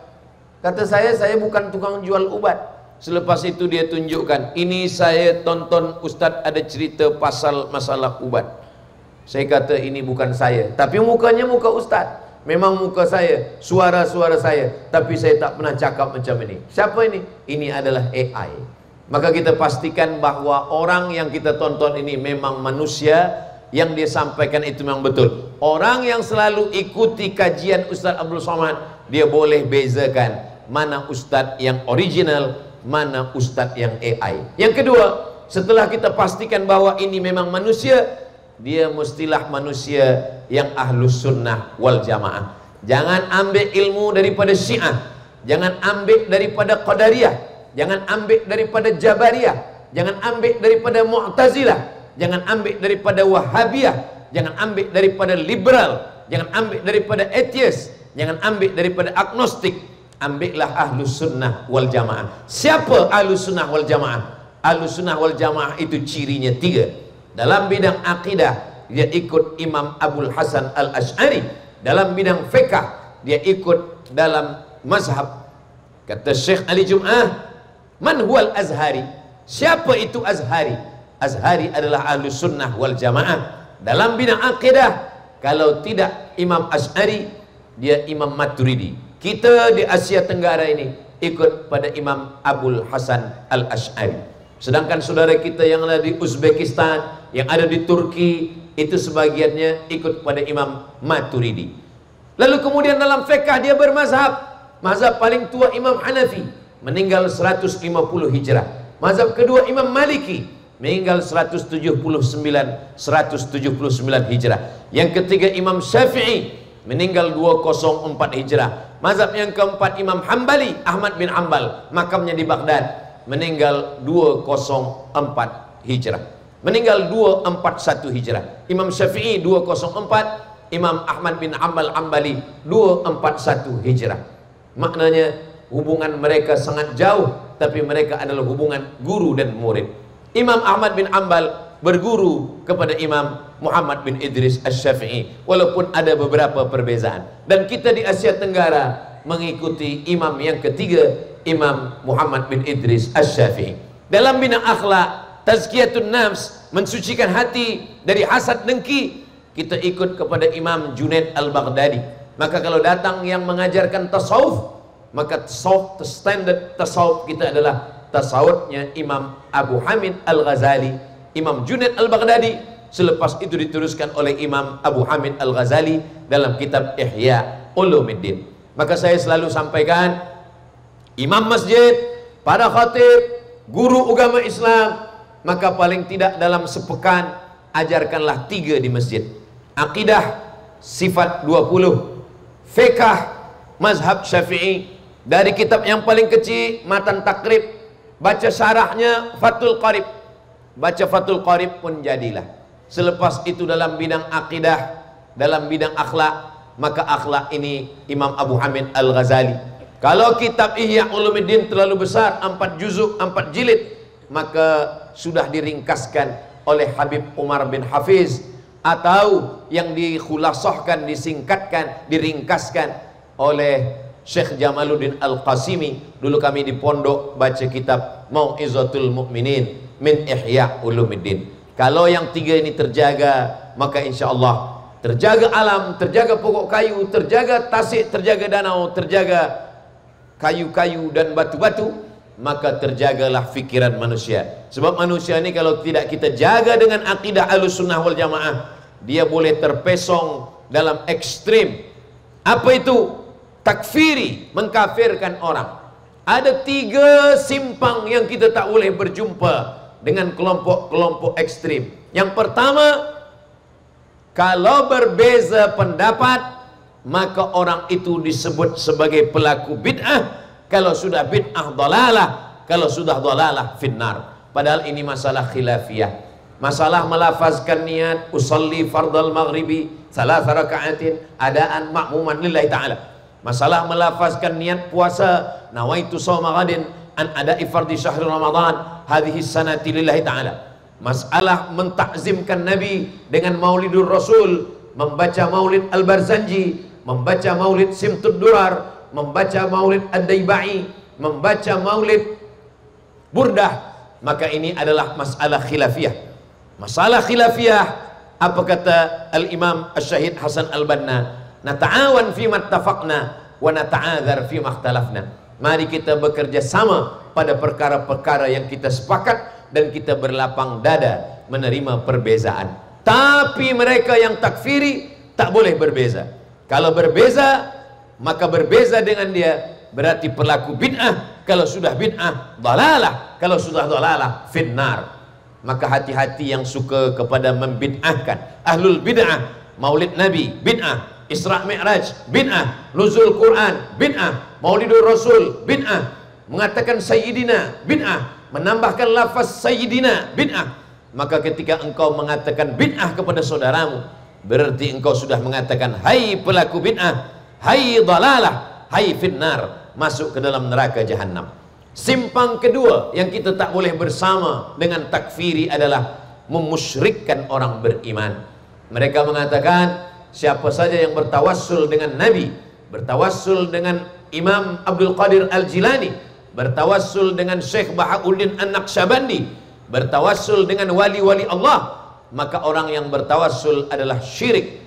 Kata saya bukan tukang jual ubat. Selepas itu dia tunjukkan, ini saya tonton Ustadz ada cerita pasal masalah ubat. Saya kata ini bukan saya, tapi mukanya muka Ustadz. Memang muka saya, suara saya, tapi saya tak pernah cakap macam ini. Siapa ini? Ini adalah AI. Maka kita pastikan bahwa orang yang kita tonton ini memang manusia, yang dia sampaikan itu memang betul. Orang yang selalu ikuti kajian Ustaz Abdul Somad, dia boleh bezakan mana Ustaz yang original, mana Ustaz yang AI. Yang kedua, setelah kita pastikan bahwa ini memang manusia, dia mestilah manusia yang Ahlus Sunnah wal Jamaah. Jangan ambil ilmu daripada Syiah, jangan ambil daripada Qadariyah, jangan ambil daripada Jabariyah, jangan ambil daripada Mu'tazilah, jangan ambil daripada Wahabiyah, jangan ambil daripada liberal, jangan ambil daripada atheist, jangan ambil daripada agnostik. Ambillah Ahlus Sunnah wal Jamaah. Siapa Ahlus Sunnah wal Jamaah? Ahlus Sunnah wal Jamaah itu cirinya 3. Dalam bidang akidah, dia ikut Imam Abul Hasan Al-Asy'ari. Dalam bidang fiqh, dia ikut dalam mazhab. Kata Syekh Ali Jum'ah, man huwal Azhari? Siapa itu Azhari? Azhari adalah Ahlus Sunnah wal Jamaah. Dalam bidang akidah, kalau tidak Imam Asy'ari, dia Imam Maturidi. Kita di Asia Tenggara ini ikut pada Imam Abul Hasan Al-Asy'ari. Sedangkan saudara kita yang ada di Uzbekistan, yang ada di Turki, itu sebagiannya ikut pada Imam Maturidi. Lalu kemudian dalam fiqh dia bermazhab. Mazhab paling tua Imam Hanafi, meninggal 150 Hijrah. Mazhab kedua Imam Maliki, meninggal 179 Hijrah. Yang ketiga Imam Syafi'i, meninggal 204 Hijrah. Mazhab yang keempat Imam Hambali, Ahmad bin Hanbal, makamnya di Baghdad, meninggal 204 Hijrah. Meninggal 241 Hijrah. Imam Syafi'i 204, Imam Ahmad bin Hanbal Hambali 241 Hijrah. Maknanya hubungan mereka sangat jauh, tapi mereka adalah hubungan guru dan murid. Imam Ahmad bin Hanbal berguru kepada Imam Muhammad bin Idris Asy-Syafi'i, walaupun ada beberapa perbezaan. Dan kita di Asia Tenggara mengikuti imam yang ketiga, Imam Muhammad bin Idris Asy-Syafi'i. Dalam bidang akhlak, tazkiyatun nafs, mensucikan hati dari hasad dengki, kita ikut kepada Imam Junaid Al-Baghdadi. Maka kalau datang yang mengajarkan tasawuf, maka tasawuf, standard tasawuf kita adalah tasawufnya Imam Abu Hamid Al-Ghazali, Imam Junaid Al-Baghdadi. Selepas itu diteruskan oleh Imam Abu Hamid Al-Ghazali dalam kitab Ihya Ulumuddin. Maka saya selalu sampaikan, imam masjid, para khatib, guru agama Islam, maka paling tidak dalam sepekan ajarkanlah 3 di masjid. Akidah sifat 20, fiqh mazhab Syafi'i, dari kitab yang paling kecil Matan Takrib, baca syarahnya Fathul Qarib, baca Fathul Qarib pun jadilah. Selepas itu dalam bidang akidah, dalam bidang akhlak, maka akhlak ini Imam Abu Hamid Al-Ghazali. Kalau kitab Ihya Ulumuddin terlalu besar, 4 juzuk, 4 jilid, maka sudah diringkaskan oleh Habib Umar bin Hafiz, atau yang dikhulasahkan, disingkatkan, diringkaskan oleh Syekh Jamaluddin Al-Qasimi. Dulu kami di pondok baca kitab Mau'izatul Mu'minin min Ihya Ulumuddin. Kalau yang 3 ini terjaga, maka insya Allah terjaga alam, terjaga pokok kayu, terjaga tasik, terjaga danau, terjaga kayu-kayu dan batu-batu, maka terjagalah fikiran manusia. Sebab manusia ini kalau tidak kita jaga dengan akidah Ahlussunnah wal Jamaah, dia boleh terpesong dalam ekstrim. Apa itu? Takfiri, mengkafirkan orang. Ada 3 simpang yang kita tak boleh berjumpa dengan kelompok-kelompok ekstrim. Yang pertama, kalau berbeza pendapat, maka orang itu disebut sebagai pelaku bid'ah. Kalau sudah bid'ah dhalalah, kalau sudah dhalalah finnar. Padahal ini masalah khilafiyah. Masalah melafazkan niat usalli fardal maghribi 3 raka'atin adaan ma'muman lillahi ta'ala. Masalah melafazkan niat puasa nawaitu shauma ghadin an ada'i fardhi syahr Ramadan hadhihi sanati lillahi ta'ala. Masalah mentakzimkan Nabi dengan Maulidur Rasul, membaca Maulid Al-Barzanji, membaca Maulid Simtud Durar, membaca Maulid Ad-Daibai, membaca Maulid Burdah, maka ini adalah masalah khilafiyah. Masalah khilafiyah, apa kata Al-Imam Asy-Syahid Hasan Al-Banna? Nata'awan fima ittafaqna wa nata'adzar fima ikhtalafna. Mari kita bekerja sama pada perkara-perkara yang kita sepakat, dan kita berlapang dada menerima perbezaan. Tapi mereka yang takfiri tak boleh berbeza. Kalau berbeza, maka berbeza dengan dia berarti pelaku bid'ah. Kalau sudah bid'ah, dhalalah. Kalau sudah dhalalah, finnar. Maka hati-hati yang suka kepada membid'ahkan. Ahlul bid'ah, Maulid Nabi bid'ah, Isra Mi'raj bid'ah, Nuzul Quran bid'ah, Maulidur Rasul bid'ah, mengatakan Sayyidina bid'ah, menambahkan lafaz Sayyidina bid'ah. Maka ketika engkau mengatakan bid'ah kepada saudaramu, berarti engkau sudah mengatakan hai pelaku bid'ah, hai dhalalah, hai finnar, masuk ke dalam neraka jahanam. Simpang kedua yang kita tak boleh bersama dengan takfiri adalah memusyrikkan orang beriman. Mereka mengatakan siapa saja yang bertawassul dengan Nabi, bertawassul dengan Imam Abdul Qadir Al-Jilani, bertawassul dengan Syekh Bahauddin An-Naqsyabandi, bertawassul dengan wali-wali Allah, maka orang yang bertawassul adalah syirik.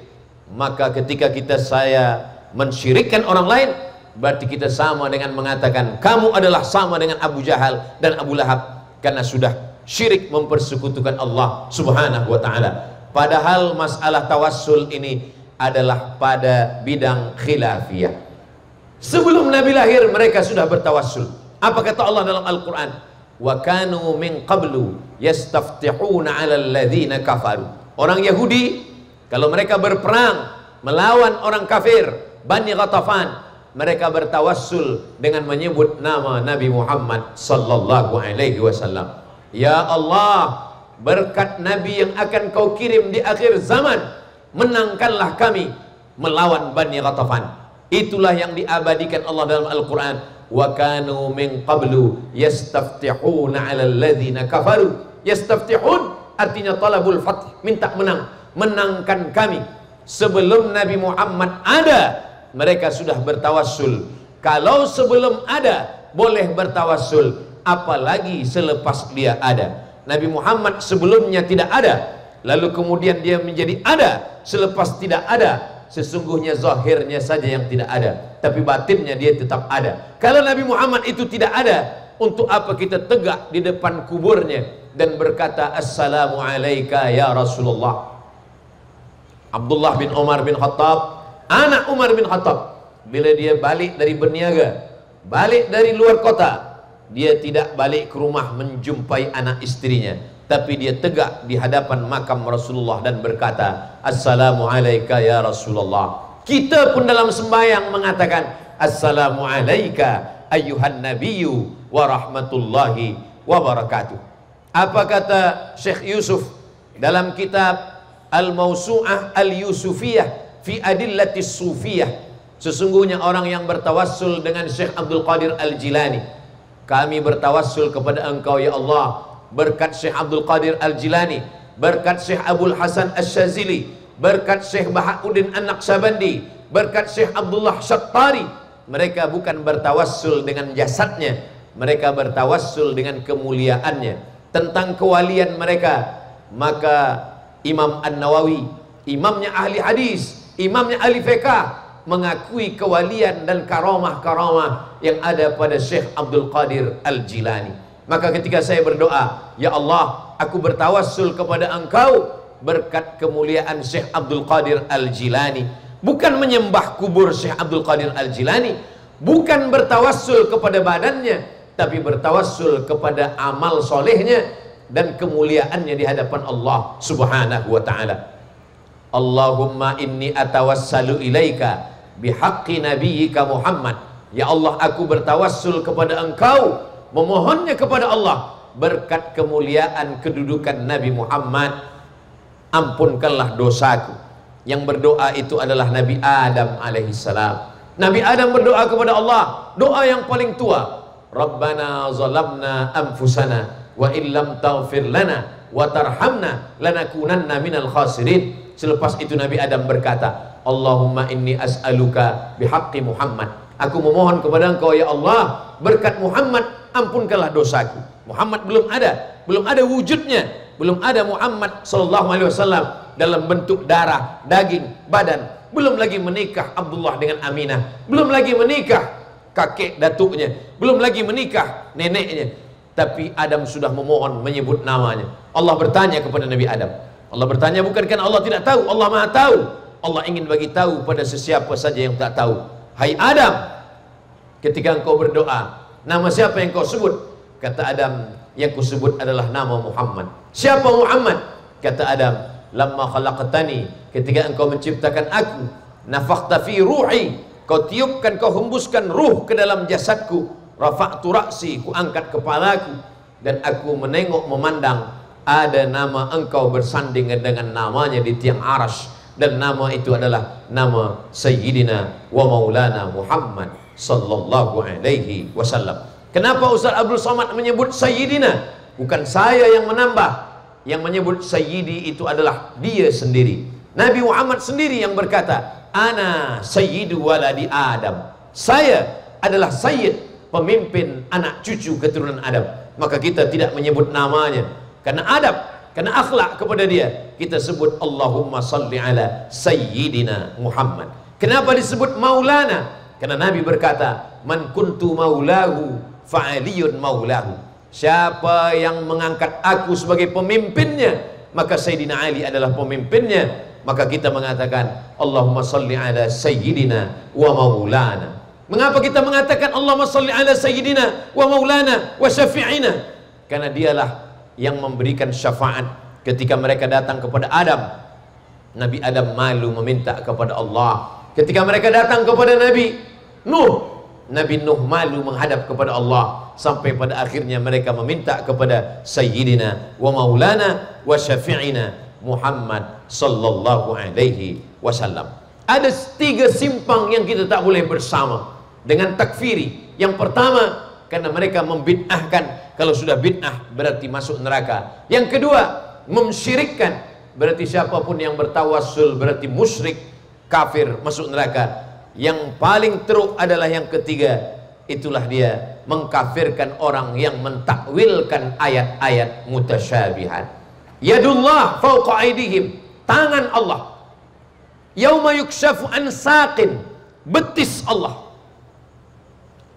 Maka ketika saya mensyirikkan orang lain, berarti kita sama dengan mengatakan kamu adalah sama dengan Abu Jahal dan Abu Lahab, karena sudah syirik mempersekutukan Allah Subhanahu wa ta'ala. Padahal masalah tawassul ini adalah pada bidang khilafiyah. Sebelum Nabi lahir mereka sudah bertawassul. Apa kata Allah dalam Al-Quran? Wa kanu min qablu yastaftihuna 'alal ladzina kafaru. Orang Yahudi kalau mereka berperang melawan orang kafir, Bani Ghatafan, mereka bertawassul dengan menyebut nama Nabi Muhammad sallallahu alaihi wasallam. Ya Allah, berkat Nabi yang akan kau kirim di akhir zaman, menangkanlah kami melawan Bani Ghatafan. Itulah yang diabadikan Allah dalam Al-Quran. Wa kanu min qablu yastaftihuna 'alal ladzina kafaru. Yastaftihun artinya talabul fath, minta menang, menangkan kami. Sebelum Nabi Muhammad ada, mereka sudah bertawassul. Kalau sebelum ada boleh bertawassul, apalagi selepas dia ada. Nabi Muhammad sebelumnya tidak ada, lalu kemudian dia menjadi ada selepas tidak ada. Sesungguhnya zahirnya saja yang tidak ada, tapi batinnya dia tetap ada. Kalau Nabi Muhammad itu tidak ada, untuk apa kita tegak di depan kuburnya dan berkata assalamu alayka ya Rasulullah? Abdullah bin Umar bin Khattab, anak Umar bin Khattab, bila dia balik dari berniaga, balik dari luar kota, dia tidak balik ke rumah menjumpai anak istrinya, tapi dia tegak di hadapan makam Rasulullah dan berkata assalamu alayka ya Rasulullah. Kita pun dalam sembahyang mengatakan assalamu alayka ayyuhan nabiyyu wa rahmatullahi wa barakatuh. Apa kata Syekh Yusuf dalam kitab Al-Mawsu'ah Al-Yusufiyah fi Adillatis Sufiyah? Sesungguhnya orang yang bertawassul dengan Syekh Abdul Qadir Al-Jilani, kami bertawassul kepada engkau ya Allah, berkat Syekh Abdul Qadir Al-Jilani, berkat Syekh Abdul Hasan Asy-Syazili, berkat Syekh Bahauddin An-Naqsabandi, berkat Syekh Abdullah Syattari. Mereka bukan bertawassul dengan jasadnya, mereka bertawassul dengan kemuliaannya, tentang kewalian mereka. Maka Imam An-Nawawi, imamnya ahli hadis, imamnya ahli fiqh, mengakui kewalian dan karamah-karamah yang ada pada Syekh Abdul Qadir Al-Jilani. Maka ketika saya berdoa, ya Allah, aku bertawassul kepada engkau berkat kemuliaan Syekh Abdul Qadir Al-Jilani, bukan menyembah kubur Syekh Abdul Qadir Al-Jilani, bukan bertawassul kepada badannya, tapi bertawassul kepada amal solehnya dan kemuliaannya di hadapan Allah Subhanahu wa ta'ala. Allahumma inni atawassalu ilaika bihaqqi nabiyyika Muhammad. Ya Allah, aku bertawassul kepada engkau, memohonnya kepada Allah berkat kemuliaan kedudukan Nabi Muhammad, ampunkanlah dosaku. Yang berdoa itu adalah Nabi Adam alaihissalam. Nabi Adam berdoa kepada Allah, doa yang paling tua, Rabbana zalamna anfusana wa illam taghfir lana wa tarhamna lanakunanna minal khasirin. Selepas itu Nabi Adam berkata, Allahumma inni as'aluka bihaqqi Muhammad. Aku memohon kepada engkau ya Allah, berkat Muhammad ampunkanlah dosaku. Muhammad belum ada wujudnya, belum ada Muhammad sallallahu alaihi wasallam dalam bentuk darah, daging, badan. Belum lagi menikah Abdullah dengan Aminah, belum lagi menikah kakek datuknya, belum lagi menikah neneknya. Tapi Adam sudah memohon, menyebut namanya. Allah bertanya kepada Nabi Adam. Allah bertanya, bukankah Allah tidak tahu? Allah Maha tahu. Allah ingin bagi tahu pada sesiapa saja yang tak tahu. Hai Adam, ketika engkau berdoa, nama siapa yang kau sebut? Kata Adam, yang ku sebut adalah nama Muhammad. Siapa Muhammad? Kata Adam, lamma khalaqtani, ketika engkau menciptakan aku, nafakhta fi ruhi, kau tiupkan, kau hembuskan ruh ke dalam jasadku, rafa'tu ra'si, ku angkat kepalaku, dan aku menengok memandang, ada nama engkau bersanding dengan namanya di tiang arsy, dan nama itu adalah nama Sayyidina wa Maulana Muhammad sallallahu alaihi wasallam. Kenapa Ustaz Abdul Somad menyebut Sayyidina? Bukan saya yang menambah, yang menyebut Sayyidi itu adalah dia sendiri. Nabi Muhammad sendiri yang berkata, ana sayyidu waladi Adam, saya adalah sayyid, pemimpin anak cucu keturunan Adam. Maka kita tidak menyebut namanya karena adab, karena akhlak kepada dia. Kita sebut Allahumma salli ala Sayyidina Muhammad. Kenapa disebut Maulana? Karena Nabi berkata, man kuntu maulahu fa'aliyun maulahu. Siapa yang mengangkat aku sebagai pemimpinnya, maka Sayyidina Ali adalah pemimpinnya. Maka kita mengatakan Allahumma salli ala Sayyidina wa Maulana. Mengapa kita mengatakan Allahumma salli ala Sayyidina wa Maulana wa Syafi'ina? Karena dialah yang memberikan syafaat ketika mereka datang kepada Adam. Nabi Adam malu meminta kepada Allah. Ketika mereka datang kepada Nabi Nuh, Nabi Nuh malu menghadap kepada Allah. Sampai pada akhirnya mereka meminta kepada Sayyidina wa Maulana wa Syafi'ina Muhammad sallallahu alaihi wasallam. Ada tiga simpang yang kita tak boleh bersama dengan takfiri. Yang pertama, karena mereka membid'ahkan. Kalau sudah bid'ah berarti masuk neraka. Yang kedua, memsyirikkan, berarti siapapun yang bertawassul berarti musyrik, kafir, masuk neraka. Yang paling teruk adalah yang ketiga, itulah dia mengkafirkan orang yang mentakwilkan ayat-ayat mutasyabihat. Yadullah fawqa aydihim, tangan Allah. Yauma yukshafu an saqin, betis Allah.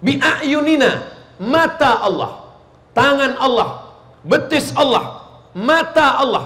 Bi'ayunina, mata Allah. Tangan Allah, betis Allah, mata Allah.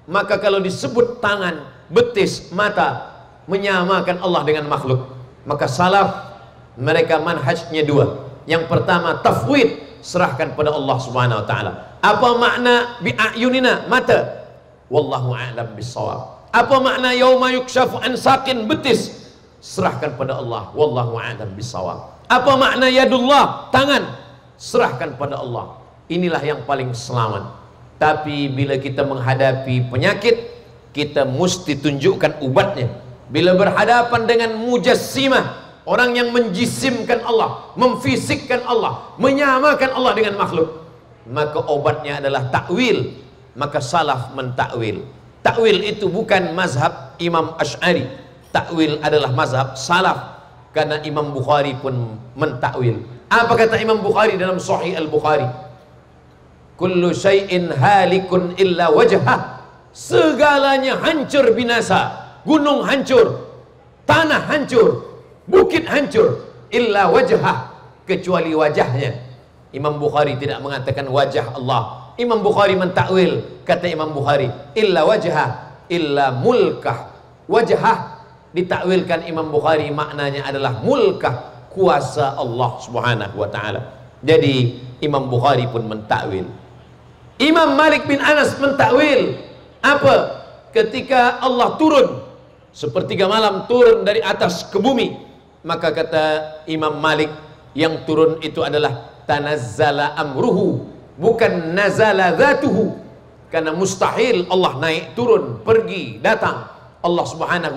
Maka kalau disebut tangan, betis, mata, menyamakan Allah dengan makhluk, maka salaf mereka manhajnya dua. Yang pertama tafwid, serahkan pada Allah Subhanahu wa taala. Apa makna bi'ayunina, mata? Wallahu a'lam bissawab. Apa makna yauma yukshafu an saqin, betis? Serahkan pada Allah. Wallahu a'lam bissawab. Apa makna yadullah, tangan? Serahkan pada Allah. Inilah yang paling selamat. Tapi bila kita menghadapi penyakit, kita mesti tunjukkan ubatnya. Bila berhadapan dengan mujassimah, orang yang menjisimkan Allah, memfisikkan Allah, menyamakan Allah dengan makhluk, maka obatnya adalah takwil. Maka salaf mentakwil. Takwil itu bukan mazhab Imam Asy'ari. Takwil adalah mazhab salaf. Karena Imam Bukhari pun mentakwil. Apa kata Imam Bukhari dalam Sahih Al-Bukhari? Kullu syai'in halikun illa wajhah. Segalanya hancur binasa. Gunung hancur, tanah hancur, bukit hancur, illa wajhah, kecuali wajahnya. Imam Bukhari tidak mengatakan wajah Allah. Imam Bukhari mentakwil. Kata Imam Bukhari, illa wajhah, illa mulkah. Wajhah ditakwilkan Imam Bukhari maknanya adalah mulkah, kuasa Allah Subhanahu wa taala. Jadi Imam Bukhari pun mentakwil. Imam Malik bin Anas mentakwil. Apa? Ketika Allah turun sepertiga malam, turun dari atas ke bumi, maka kata Imam Malik, yang turun itu adalah tanazzala amruhu, bukan nazala dhatuhu. Karena mustahil Allah naik turun, pergi, datang. Allah Subhanahu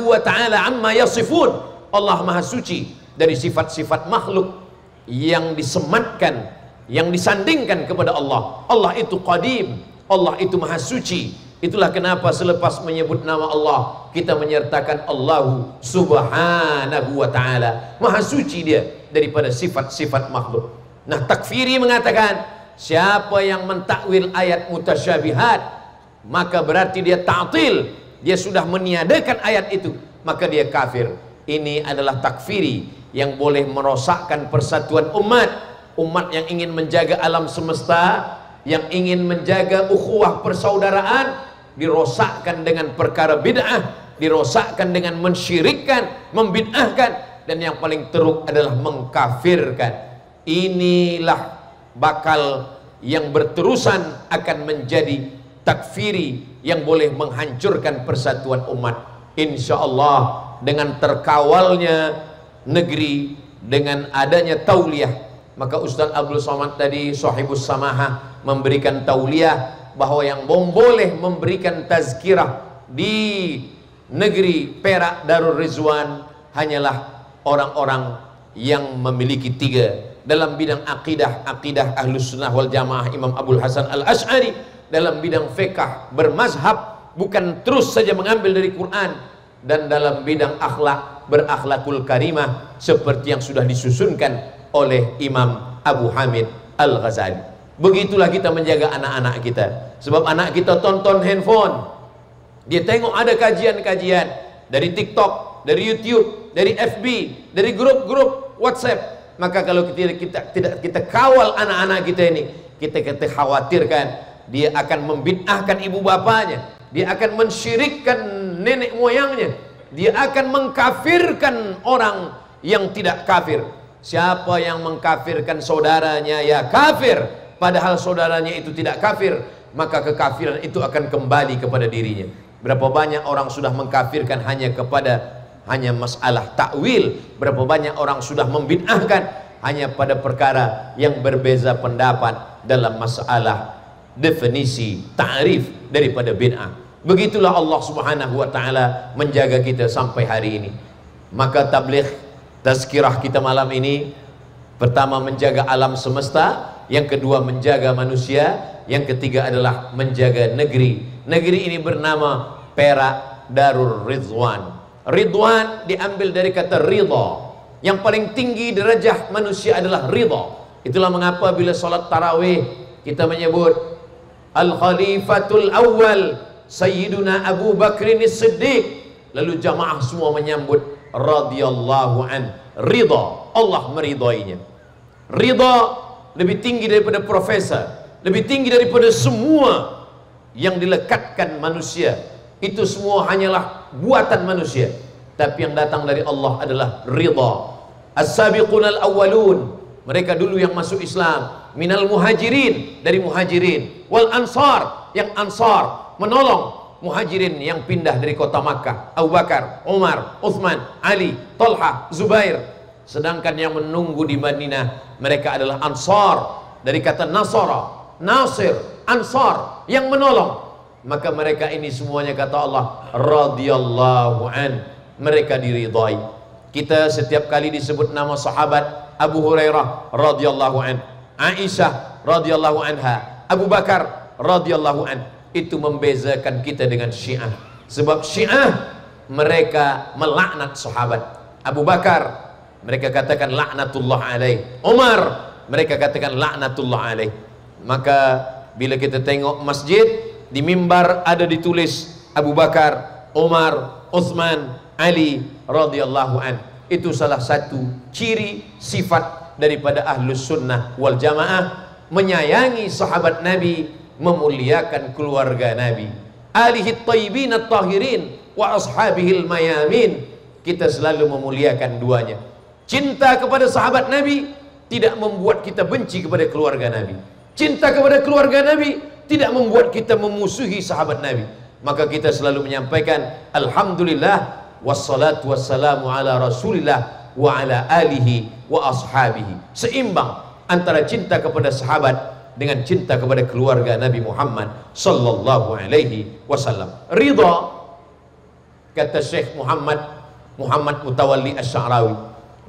wa ta'ala amma yasifun. Allah maha suci dari sifat-sifat makhluk yang disematkan, yang disandingkan kepada Allah. Allah itu qadim, Allah itu maha suci. Itulah kenapa selepas menyebut nama Allah, kita menyertakan Allahu Subhanahu wa ta'ala, maha suci dia daripada sifat-sifat makhluk. Nah, takfiri mengatakan siapa yang mentakwil ayat mutasyabihat, maka berarti dia ta'til, dia sudah meniadakan ayat itu, maka dia kafir. Ini adalah takfiri yang boleh merosakkan persatuan umat. Umat yang ingin menjaga alam semesta, yang ingin menjaga ukhuwah persaudaraan, dirosakkan dengan perkara bid'ah, dirosakkan dengan mensyirikkan, membid'ahkan, dan yang paling teruk adalah mengkafirkan. Inilah bakal yang berterusan akan menjadi takfiri yang boleh menghancurkan persatuan umat. Insya Allah dengan terkawalnya negeri, dengan adanya tauliyah, maka Ustaz Abdul Somad tadi Sahibus Samahah memberikan tauliyah bahwa yang boleh memberikan tazkirah di negeri Perak Darul Rizwan hanyalah orang-orang yang memiliki tiga dalam bidang akidah Ahlus Sunnah wal Jamaah Imam Abdul Hasan Al-Asy'ari, dalam bidang fiqh bermazhab, bukan terus saja mengambil dari Quran, dan dalam bidang akhlak berakhlakul karimah seperti yang sudah disusunkan oleh Imam Abu Hamid Al-Ghazali. Begitulah kita menjaga anak-anak kita. Sebab anak kita tonton handphone, dia tengok ada kajian-kajian dari TikTok, dari YouTube, dari FB, dari grup-grup WhatsApp. Maka kalau kita kawal anak-anak kita ini, kita khawatirkan dia akan membid'ahkan ibu bapanya, dia akan mensyirikkan nenek moyangnya, dia akan mengkafirkan orang yang tidak kafir. Siapa yang mengkafirkan saudaranya ya kafir, padahal saudaranya itu tidak kafir, maka kekafiran itu akan kembali kepada dirinya. Berapa banyak orang sudah mengkafirkan hanya masalah takwil, berapa banyak orang sudah membid'ahkan hanya pada perkara yang berbeza pendapat dalam masalah definisi, ta'rif daripada bid'ah. Begitulah Allah Subhanahu wa ta'ala menjaga kita sampai hari ini. Maka tabligh tazkirah kita malam ini, pertama menjaga alam semesta, yang kedua menjaga manusia, yang ketiga adalah menjaga negeri. Negeri ini bernama Perak Darul Rizwan. Ridwan diambil dari kata ridha, Yang paling tinggi derajah manusia adalah ridha. Itulah mengapa bila salat tarawih kita menyebut Al-Khalifatul Awwal Sayyiduna Abu Bakrin As-Siddiq, lalu jamaah semua menyambut radhiyallahu an. Ridha, Allah meridainya. Ridha lebih tinggi daripada profesor, lebih tinggi daripada semua yang dilekatkan manusia. Itu semua hanyalah buatan manusia, tapi yang datang dari Allah adalah ridha. As-sabiqunal awwalun, mereka dulu yang masuk Islam, minal muhajirin, dari muhajirin, wal ansar, yang ansar menolong muhajirin yang pindah dari kota Makkah, Abu Bakar, Umar, Uthman, Ali, Talha, Zubair. Sedangkan yang menunggu di Madinah, mereka adalah ansar, dari kata nasara, nasir, ansar, yang menolong. Maka mereka ini semuanya, kata Allah, radhiyallahu an, mereka diridhai. Kita setiap kali disebut nama sahabat, Abu Hurairah radhiyallahu an, Aisyah radhiyallahu anha, Abu Bakar radhiyallahu an, itu membezakan kita dengan Syiah. Sebab Syiah mereka melaknat sahabat. Abu Bakar mereka katakan laknatullah alaih, Umar mereka katakan laknatullah alaih. Maka bila kita tengok masjid, di mimbar ada ditulis Abu Bakar, Umar, Uthman, Ali radhiyallahu an. Itu salah satu ciri sifat daripada ahlus sunnah wal jamaah, menyayangi sahabat Nabi, memuliakan keluarga Nabi, alihi tayyibin at-tahirin wa ashabihil mayamin. Kita selalu memuliakan duanya. Cinta kepada sahabat Nabi tidak membuat kita benci kepada keluarga Nabi. Cinta kepada keluarga Nabi tidak membuat kita memusuhi sahabat Nabi. Maka kita selalu menyampaikan alhamdulillah wassalatu wassalamu ala rasulillah wa ala alihi wa ashabihi. Seimbang antara cinta kepada sahabat dengan cinta kepada keluarga Nabi Muhammad sallallahu alaihi wasallam. Ridha, kata Syekh Muhammad Mutawalli Asy-Sya'rawi,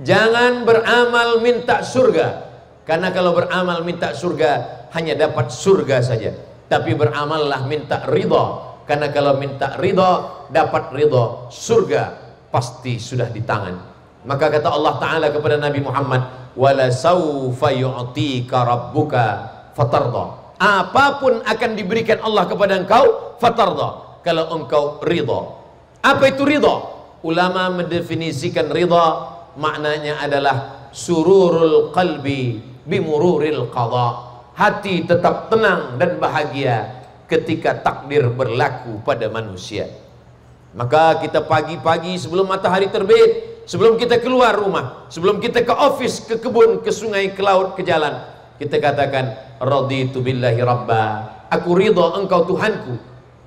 jangan beramal minta surga, karena kalau beramal minta surga hanya dapat surga saja. Tapi beramallah minta ridha, karena kalau minta ridha dapat ridha, surga pasti sudah di tangan. Maka kata Allah Ta'ala kepada Nabi Muhammad, wala sawfa yu'tika rabbuka fatarda, apapun akan diberikan Allah kepada engkau, fatarda, kalau engkau ridha. Apa itu ridha? Ulama mendefinisikan ridha, maknanya adalah sururul qalbi bimururil qadha, hati tetap tenang dan bahagia ketika takdir berlaku pada manusia. Maka kita pagi-pagi sebelum matahari terbit, sebelum kita keluar rumah, sebelum kita ke office, ke kebun, ke sungai, ke laut, ke jalan, kita katakan raditu billahi rabba, aku ridha engkau Tuhanku,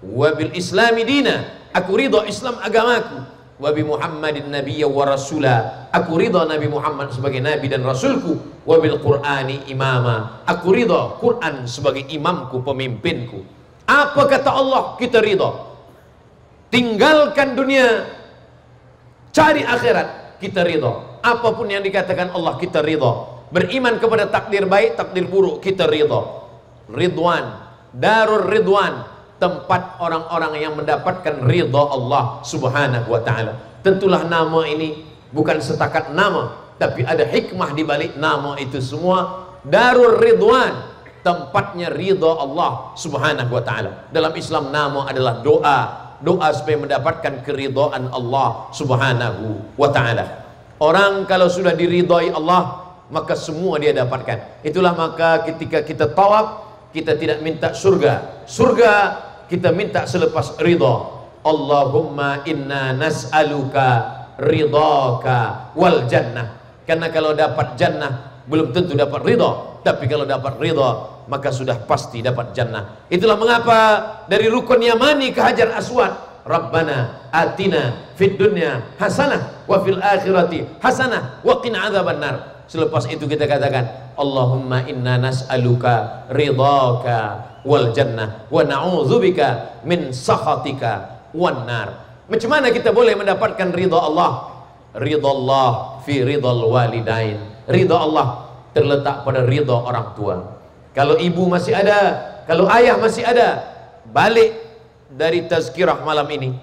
wa bil islami dina, aku ridha Islam agamaku, wa bi Muhammadin nabiyya wa rasula, aku ridha Nabi Muhammad sebagai nabi dan rasulku, wa bil Qur'ani imama, aku ridha Quran sebagai imamku, pemimpinku. Apa kata Allah? Kita ridha. Tinggalkan dunia, cari akhirat, kita ridha. Apapun yang dikatakan Allah, kita ridha. Beriman kepada takdir baik, takdir buruk, kita ridha. Ridwan, Darur Ridwan, tempat orang-orang yang mendapatkan ridha Allah subhanahu wa ta'ala. Tentulah nama ini bukan setakat nama, tapi ada hikmah di balik nama itu semua. Darur Ridwan, tempatnya ridha Allah subhanahu wa ta'ala. Dalam Islam nama adalah doa, doa supaya mendapatkan keridhaan Allah subhanahu wa ta'ala. Orang kalau sudah diridhai Allah, maka semua dia dapatkan. Itulah maka ketika kita tawaf, kita tidak minta surga. Surga kita minta selepas ridha. Allahumma inna nas'aluka ridhaka wal jannah. Karena kalau dapat jannah belum tentu dapat ridha, tapi kalau dapat ridha maka sudah pasti dapat jannah. Itulah mengapa dari rukun Yamani ke Hajar Aswad, Rabbana atina fid dunya hasanah wa fil akhirati hasanah wa qina adzabannar. Selepas itu kita katakan Allahumma inna nas'aluka ridhaka wal jannah wa na'udzubika min sakhatika wan nar. Macam mana kita boleh mendapatkan ridha Allah? Ridha Allah fi ridhal walidain. Ridha Allah terletak pada ridha orang tua. Kalau ibu masih ada, kalau ayah masih ada, balik dari tazkirah malam ini.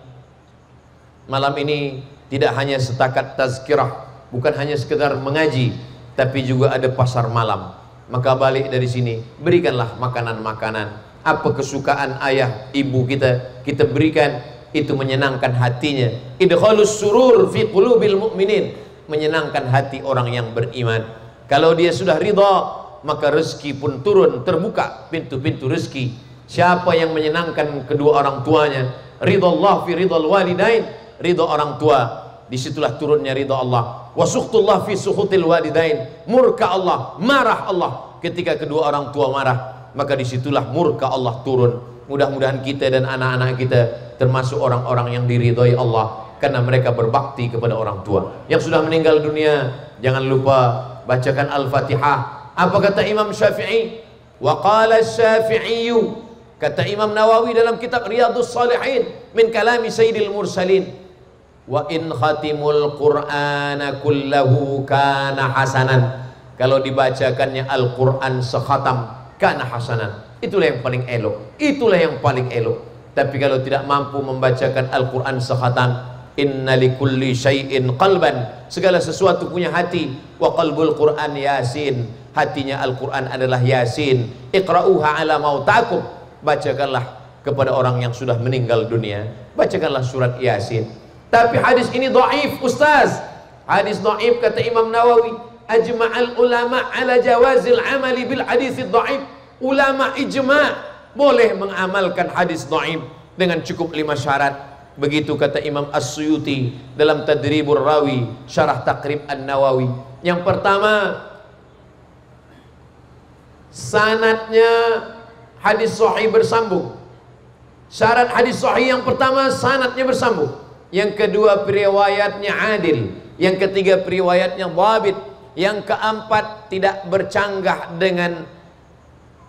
Malam ini tidak hanya setakat tazkirah bukan hanya sekedar mengaji, tapi juga ada pasar malam. Maka balik dari sini, berikanlah makanan-makanan. Apa kesukaan ayah ibu kita, kita berikan, itu menyenangkan hatinya. Idkhalus surur fi qulubil mu'minin, menyenangkan hati orang yang beriman. Kalau dia sudah ridha, maka rezeki pun turun, terbuka pintu-pintu rezeki. Siapa yang menyenangkan kedua orang tuanya, ridallah fi ridal walidain, ridha orang tua, disitulah turunnya ridha Allah. Wa sukhtullah fi sukhutil walidain, murka Allah, marah Allah ketika kedua orang tua marah, maka disitulah murka Allah turun. Mudah-mudahan kita dan anak-anak kita termasuk orang-orang yang diridhoi Allah karena mereka berbakti kepada orang tua. Yang sudah meninggal dunia, jangan lupa bacakan Al-Fatihah. Apa kata Imam Syafi'i? Wa qala Syafi'i, kata Imam Nawawi dalam kitab Riyadhus Shalihin min kalami Sayyidil Mursalin, wa in khatimul Qur'ana kullahu kana hasanan. Kalau dibacakannya Al-Quran sekhatam, kana hasanan, itulah yang paling elok, itulah yang paling elok. Tapi kalau tidak mampu membacakan Al-Quran sekhatam, inna likulli syai'in qalban, segala sesuatu punya hati. Wa qalbul Quran Yasin, hatinya Al-Quran adalah Yasin. Iqra'uha ala mautakum, bacakanlah kepada orang yang sudah meninggal dunia, bacakanlah surat Yasin. Tapi hadis ini dhaif ustaz, hadis dhaif kata Imam Nawawi. Ajma'al ulama ala jawazil amali bil hadis dhaif. Ulama ijma' boleh mengamalkan hadis dhaif dengan cukup 5 syarat. Begitu kata Imam As-Suyuti dalam Tadribur Rawi syarah Taqrib An-Nawawi. Yang pertama, sanadnya hadis sahih bersambung. Syarat hadis sahih yang pertama, sanadnya bersambung. Yang kedua, periwayatnya adil. Yang ketiga, periwayatnya dhabit. Yang keempat, tidak bercanggah dengan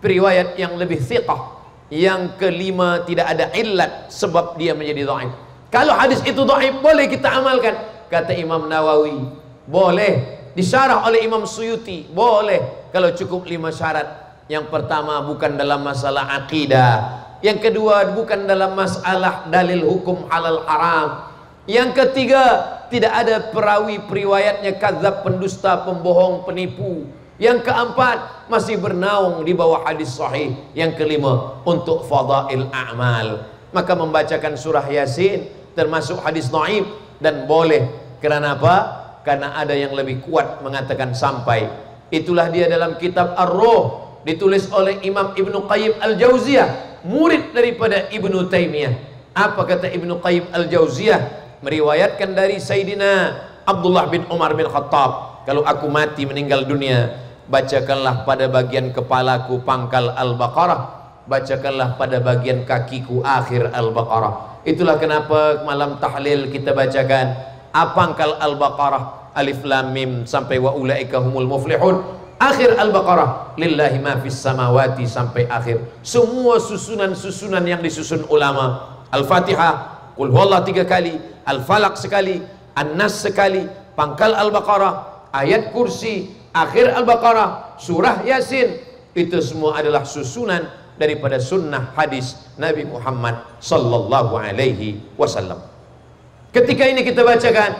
periwayat yang lebih thiqah. Yang kelima, tidak ada illat sebab dia menjadi dhaif. Kalau hadis itu dhaif, boleh kita amalkan. Kata Imam Nawawi, boleh. Disyarah oleh Imam Suyuti, boleh kalau cukup 5 syarat. Yang pertama, bukan dalam masalah akidah. Yang kedua, bukan dalam masalah dalil hukum halal haram. Yang ketiga, tidak ada perawi periwayatnya kadzab, pendusta, pembohong, penipu. Yang keempat, masih bernaung di bawah hadis sahih. Yang kelima, untuk fadail a'mal, maka membacakan surah Yasin termasuk hadis dhaif dan boleh. Karena apa? Karena ada yang lebih kuat mengatakan sampai. Itulah dia dalam kitab Ar-Ruh, ditulis oleh Imam Ibnu Qayyim Al-Jauziyah, murid daripada Ibnu Taimiyah. Apa kata Ibnu Qayyim Al-Jauziyah? Meriwayatkan dari Sayyidina Abdullah bin Umar bin Khattab, kalau aku mati meninggal dunia, bacakanlah pada bagian kepalaku pangkal Al-Baqarah, bacakanlah pada bagian kakiku akhir Al-Baqarah. Itulah kenapa malam tahlil kita bacakan pangkal Al-Baqarah, Alif Lam Mim sampai wa ulaika humul muflihun, akhir Al-Baqarah lillahi ma fis samawati sampai akhir. Semua susunan-susunan yang disusun ulama. Al-Fatihah, Qul huwallah 3 kali, Al-Falaq sekali, An-Nas sekali, pangkal Al-Baqarah, ayat kursi, akhir Al-Baqarah, surah Yasin. Itu semua adalah susunan daripada sunnah hadis Nabi Muhammad sallallahu alaihi wasallam. Ketika ini kita bacakan,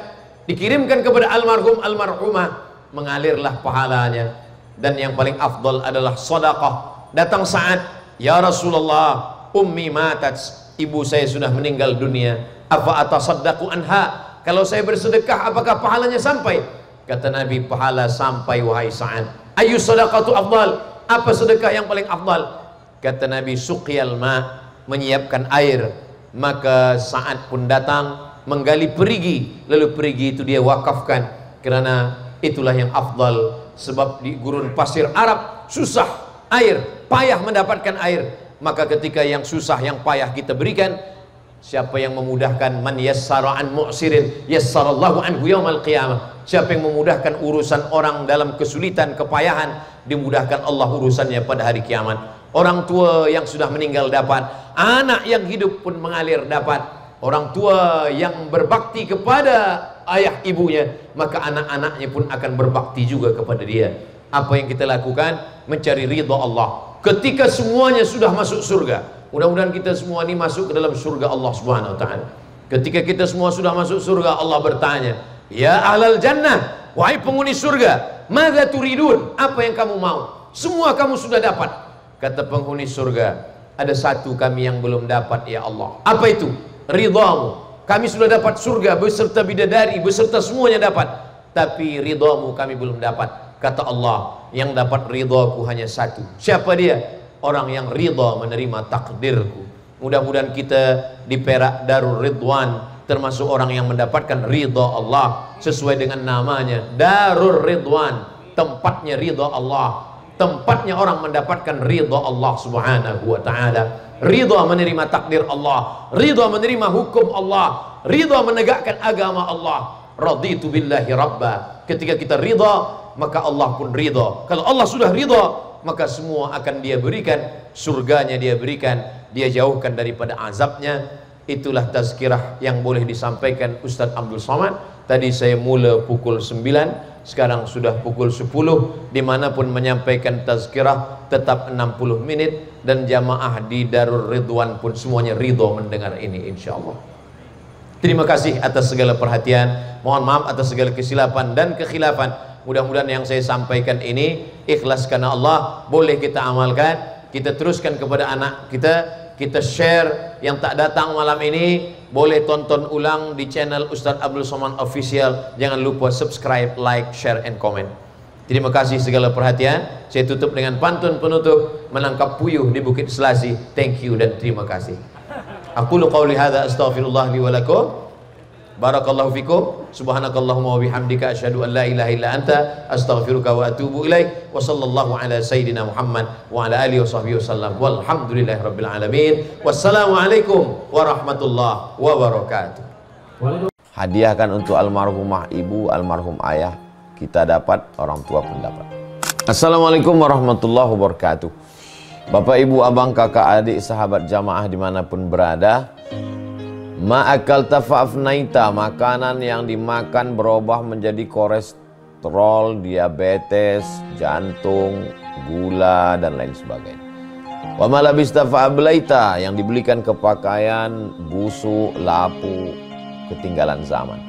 dikirimkan kepada almarhum almarhumah, mengalirlah pahalanya. Dan yang paling afdal adalah sedekah. Datang saat, ya Rasulullah, ummi matat, ibu saya sudah meninggal dunia, apa atasaddaqu anha, kalau saya bersedekah apakah pahalanya sampai? Kata Nabi, pahala sampai wahai Sa'ad. Ayu sadaqatu afdal, apa sedekah yang paling afdal? Kata Nabi, suqyal ma, menyiapkan air. Maka Sa'ad pun datang menggali perigi, lalu perigi itu dia wakafkan, karena itulah yang afdal. Sebab di gurun pasir Arab susah air, payah mendapatkan air. Maka ketika yang susah, yang payah kita berikan, siapa yang memudahkan, man yassara an mu'sirin yassarallahu anhu yaumal qiyamah. Siapa yang memudahkan urusan orang dalam kesulitan, kepayahan, dimudahkan Allah urusannya pada hari kiamat. Orang tua yang sudah meninggal dapat, anak yang hidup pun mengalir dapat. Orang tua yang berbakti kepada ayah ibunya, maka anak-anaknya pun akan berbakti juga kepada dia. Apa yang kita lakukan? Mencari ridha Allah. Ketika semuanya sudah masuk surga, mudah-mudahan kita semua ini masuk ke dalam surga Allah Subhanahu wa taala. Ketika kita semua sudah masuk surga, Allah bertanya, ya ahlal jannah, wahai penghuni surga, madza turidun, apa yang kamu mau? Semua kamu sudah dapat. Kata penghuni surga, ada satu kami yang belum dapat ya Allah. Apa itu? Ridhamu. Kami sudah dapat surga beserta bidadari, beserta semuanya dapat, tapi ridhamu kami belum dapat. Kata Allah, yang dapat ridhaku hanya satu. Siapa dia? Orang yang ridha menerima takdirku. Mudah-mudahan kita di Perak Darul Ridwan termasuk orang yang mendapatkan ridha Allah sesuai dengan namanya, Darul Ridwan, tempatnya ridha Allah, tempatnya orang mendapatkan ridha Allah Subhanahu wa taala. Ridha menerima takdir Allah, ridha menerima hukum Allah, ridha menegakkan agama Allah. Raditu billahi rabba. Ketika kita ridha, maka Allah pun ridha. Kalau Allah sudah ridha, maka semua akan dia berikan, surganya dia berikan, dia jauhkan daripada azabnya. Itulah tazkirah yang boleh disampaikan Ustaz Abdul Somad. Tadi saya mula pukul 9, sekarang sudah pukul 10. Dimanapun menyampaikan tazkirah tetap 60 menit, dan jamaah di Darul Ridwan pun semuanya ridho mendengar ini insyaallah. Terima kasih atas segala perhatian, mohon maaf atas segala kesilapan dan kekhilafan. Mudah-mudahan yang saya sampaikan ini ikhlas karena Allah, boleh kita amalkan, kita teruskan kepada anak kita, kita share. Yang tak datang malam ini boleh tonton ulang di channel Ustaz Abdul Somad Official. Jangan lupa subscribe, like, share, and comment. Terima kasih segala perhatian. Saya tutup dengan pantun penutup, menangkap puyuh di Bukit Selasi. Thank you dan terima kasih. Aqulu qawli hadza astaghfirullah li wa lakum. Barakallahu fikum. Subhanakallahumma wa bihamdika asyhadu an la ilaha illa anta astaghfiruka wa atubu ilaik. Wa sallallahu ala sayyidina Muhammad wa ala alihi washabbihi wasallam. Walhamdulillahi rabbil alamin. Wassalamualaikum warahmatullahi wabarakatuh. Hadiahkan untuk almarhumah ibu, almarhum ayah, kita dapat, orang tua pun dapat. Assalamualaikum warahmatullahi wabarakatuh. Bapak, ibu, abang, kakak, adik, sahabat jamaah dimanapun berada, ma'akal tafa'afnaita, makanan yang dimakan berubah menjadi kolesterol, diabetes, jantung, gula, dan lain sebagainya. Wa malabista fa'ablaita, yang dibelikan ke pakaian, busuk, lapu, ketinggalan zaman.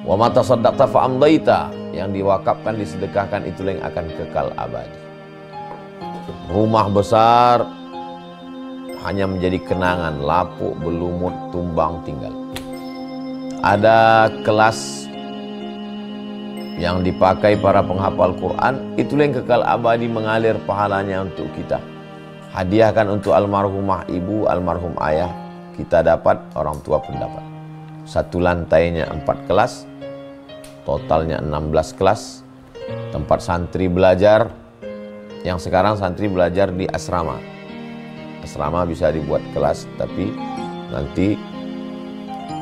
Wa matasaddaqta fa'amdaita, yang diwakafkan, disedekahkan, itulah yang akan kekal abadi. Rumah besar hanya menjadi kenangan, lapuk, berlumut, tumbang, tinggal. Ada kelas yang dipakai para penghafal Quran, itulah yang kekal abadi, mengalir pahalanya untuk kita. Hadiahkan untuk almarhumah ibu, almarhum ayah, kita dapat, orang tua pun dapat. Satu lantainya 4 kelas, totalnya 16 kelas, tempat santri belajar. Yang sekarang santri belajar di asrama. Asrama bisa dibuat kelas, tapi nanti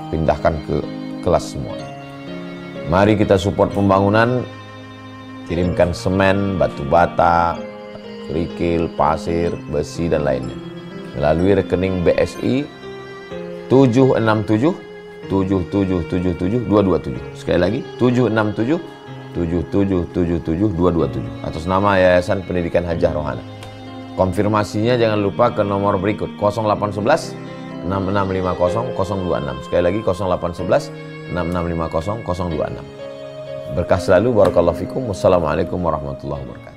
pindahkan ke kelas semua. Mari kita support pembangunan, kirimkan semen, batu bata, kerikil, pasir, besi, dan lainnya melalui rekening BSI 767 7777 227. Sekali lagi 767 7777 227 atas nama Yayasan Pendidikan Hajah Rohana. Konfirmasinya jangan lupa ke nomor berikut 0811 6650 026. Sekali lagi 0811 6650 026. Berkah selalu, barakallahu fikum. Wassalamualaikum warahmatullahi wabarakatuh.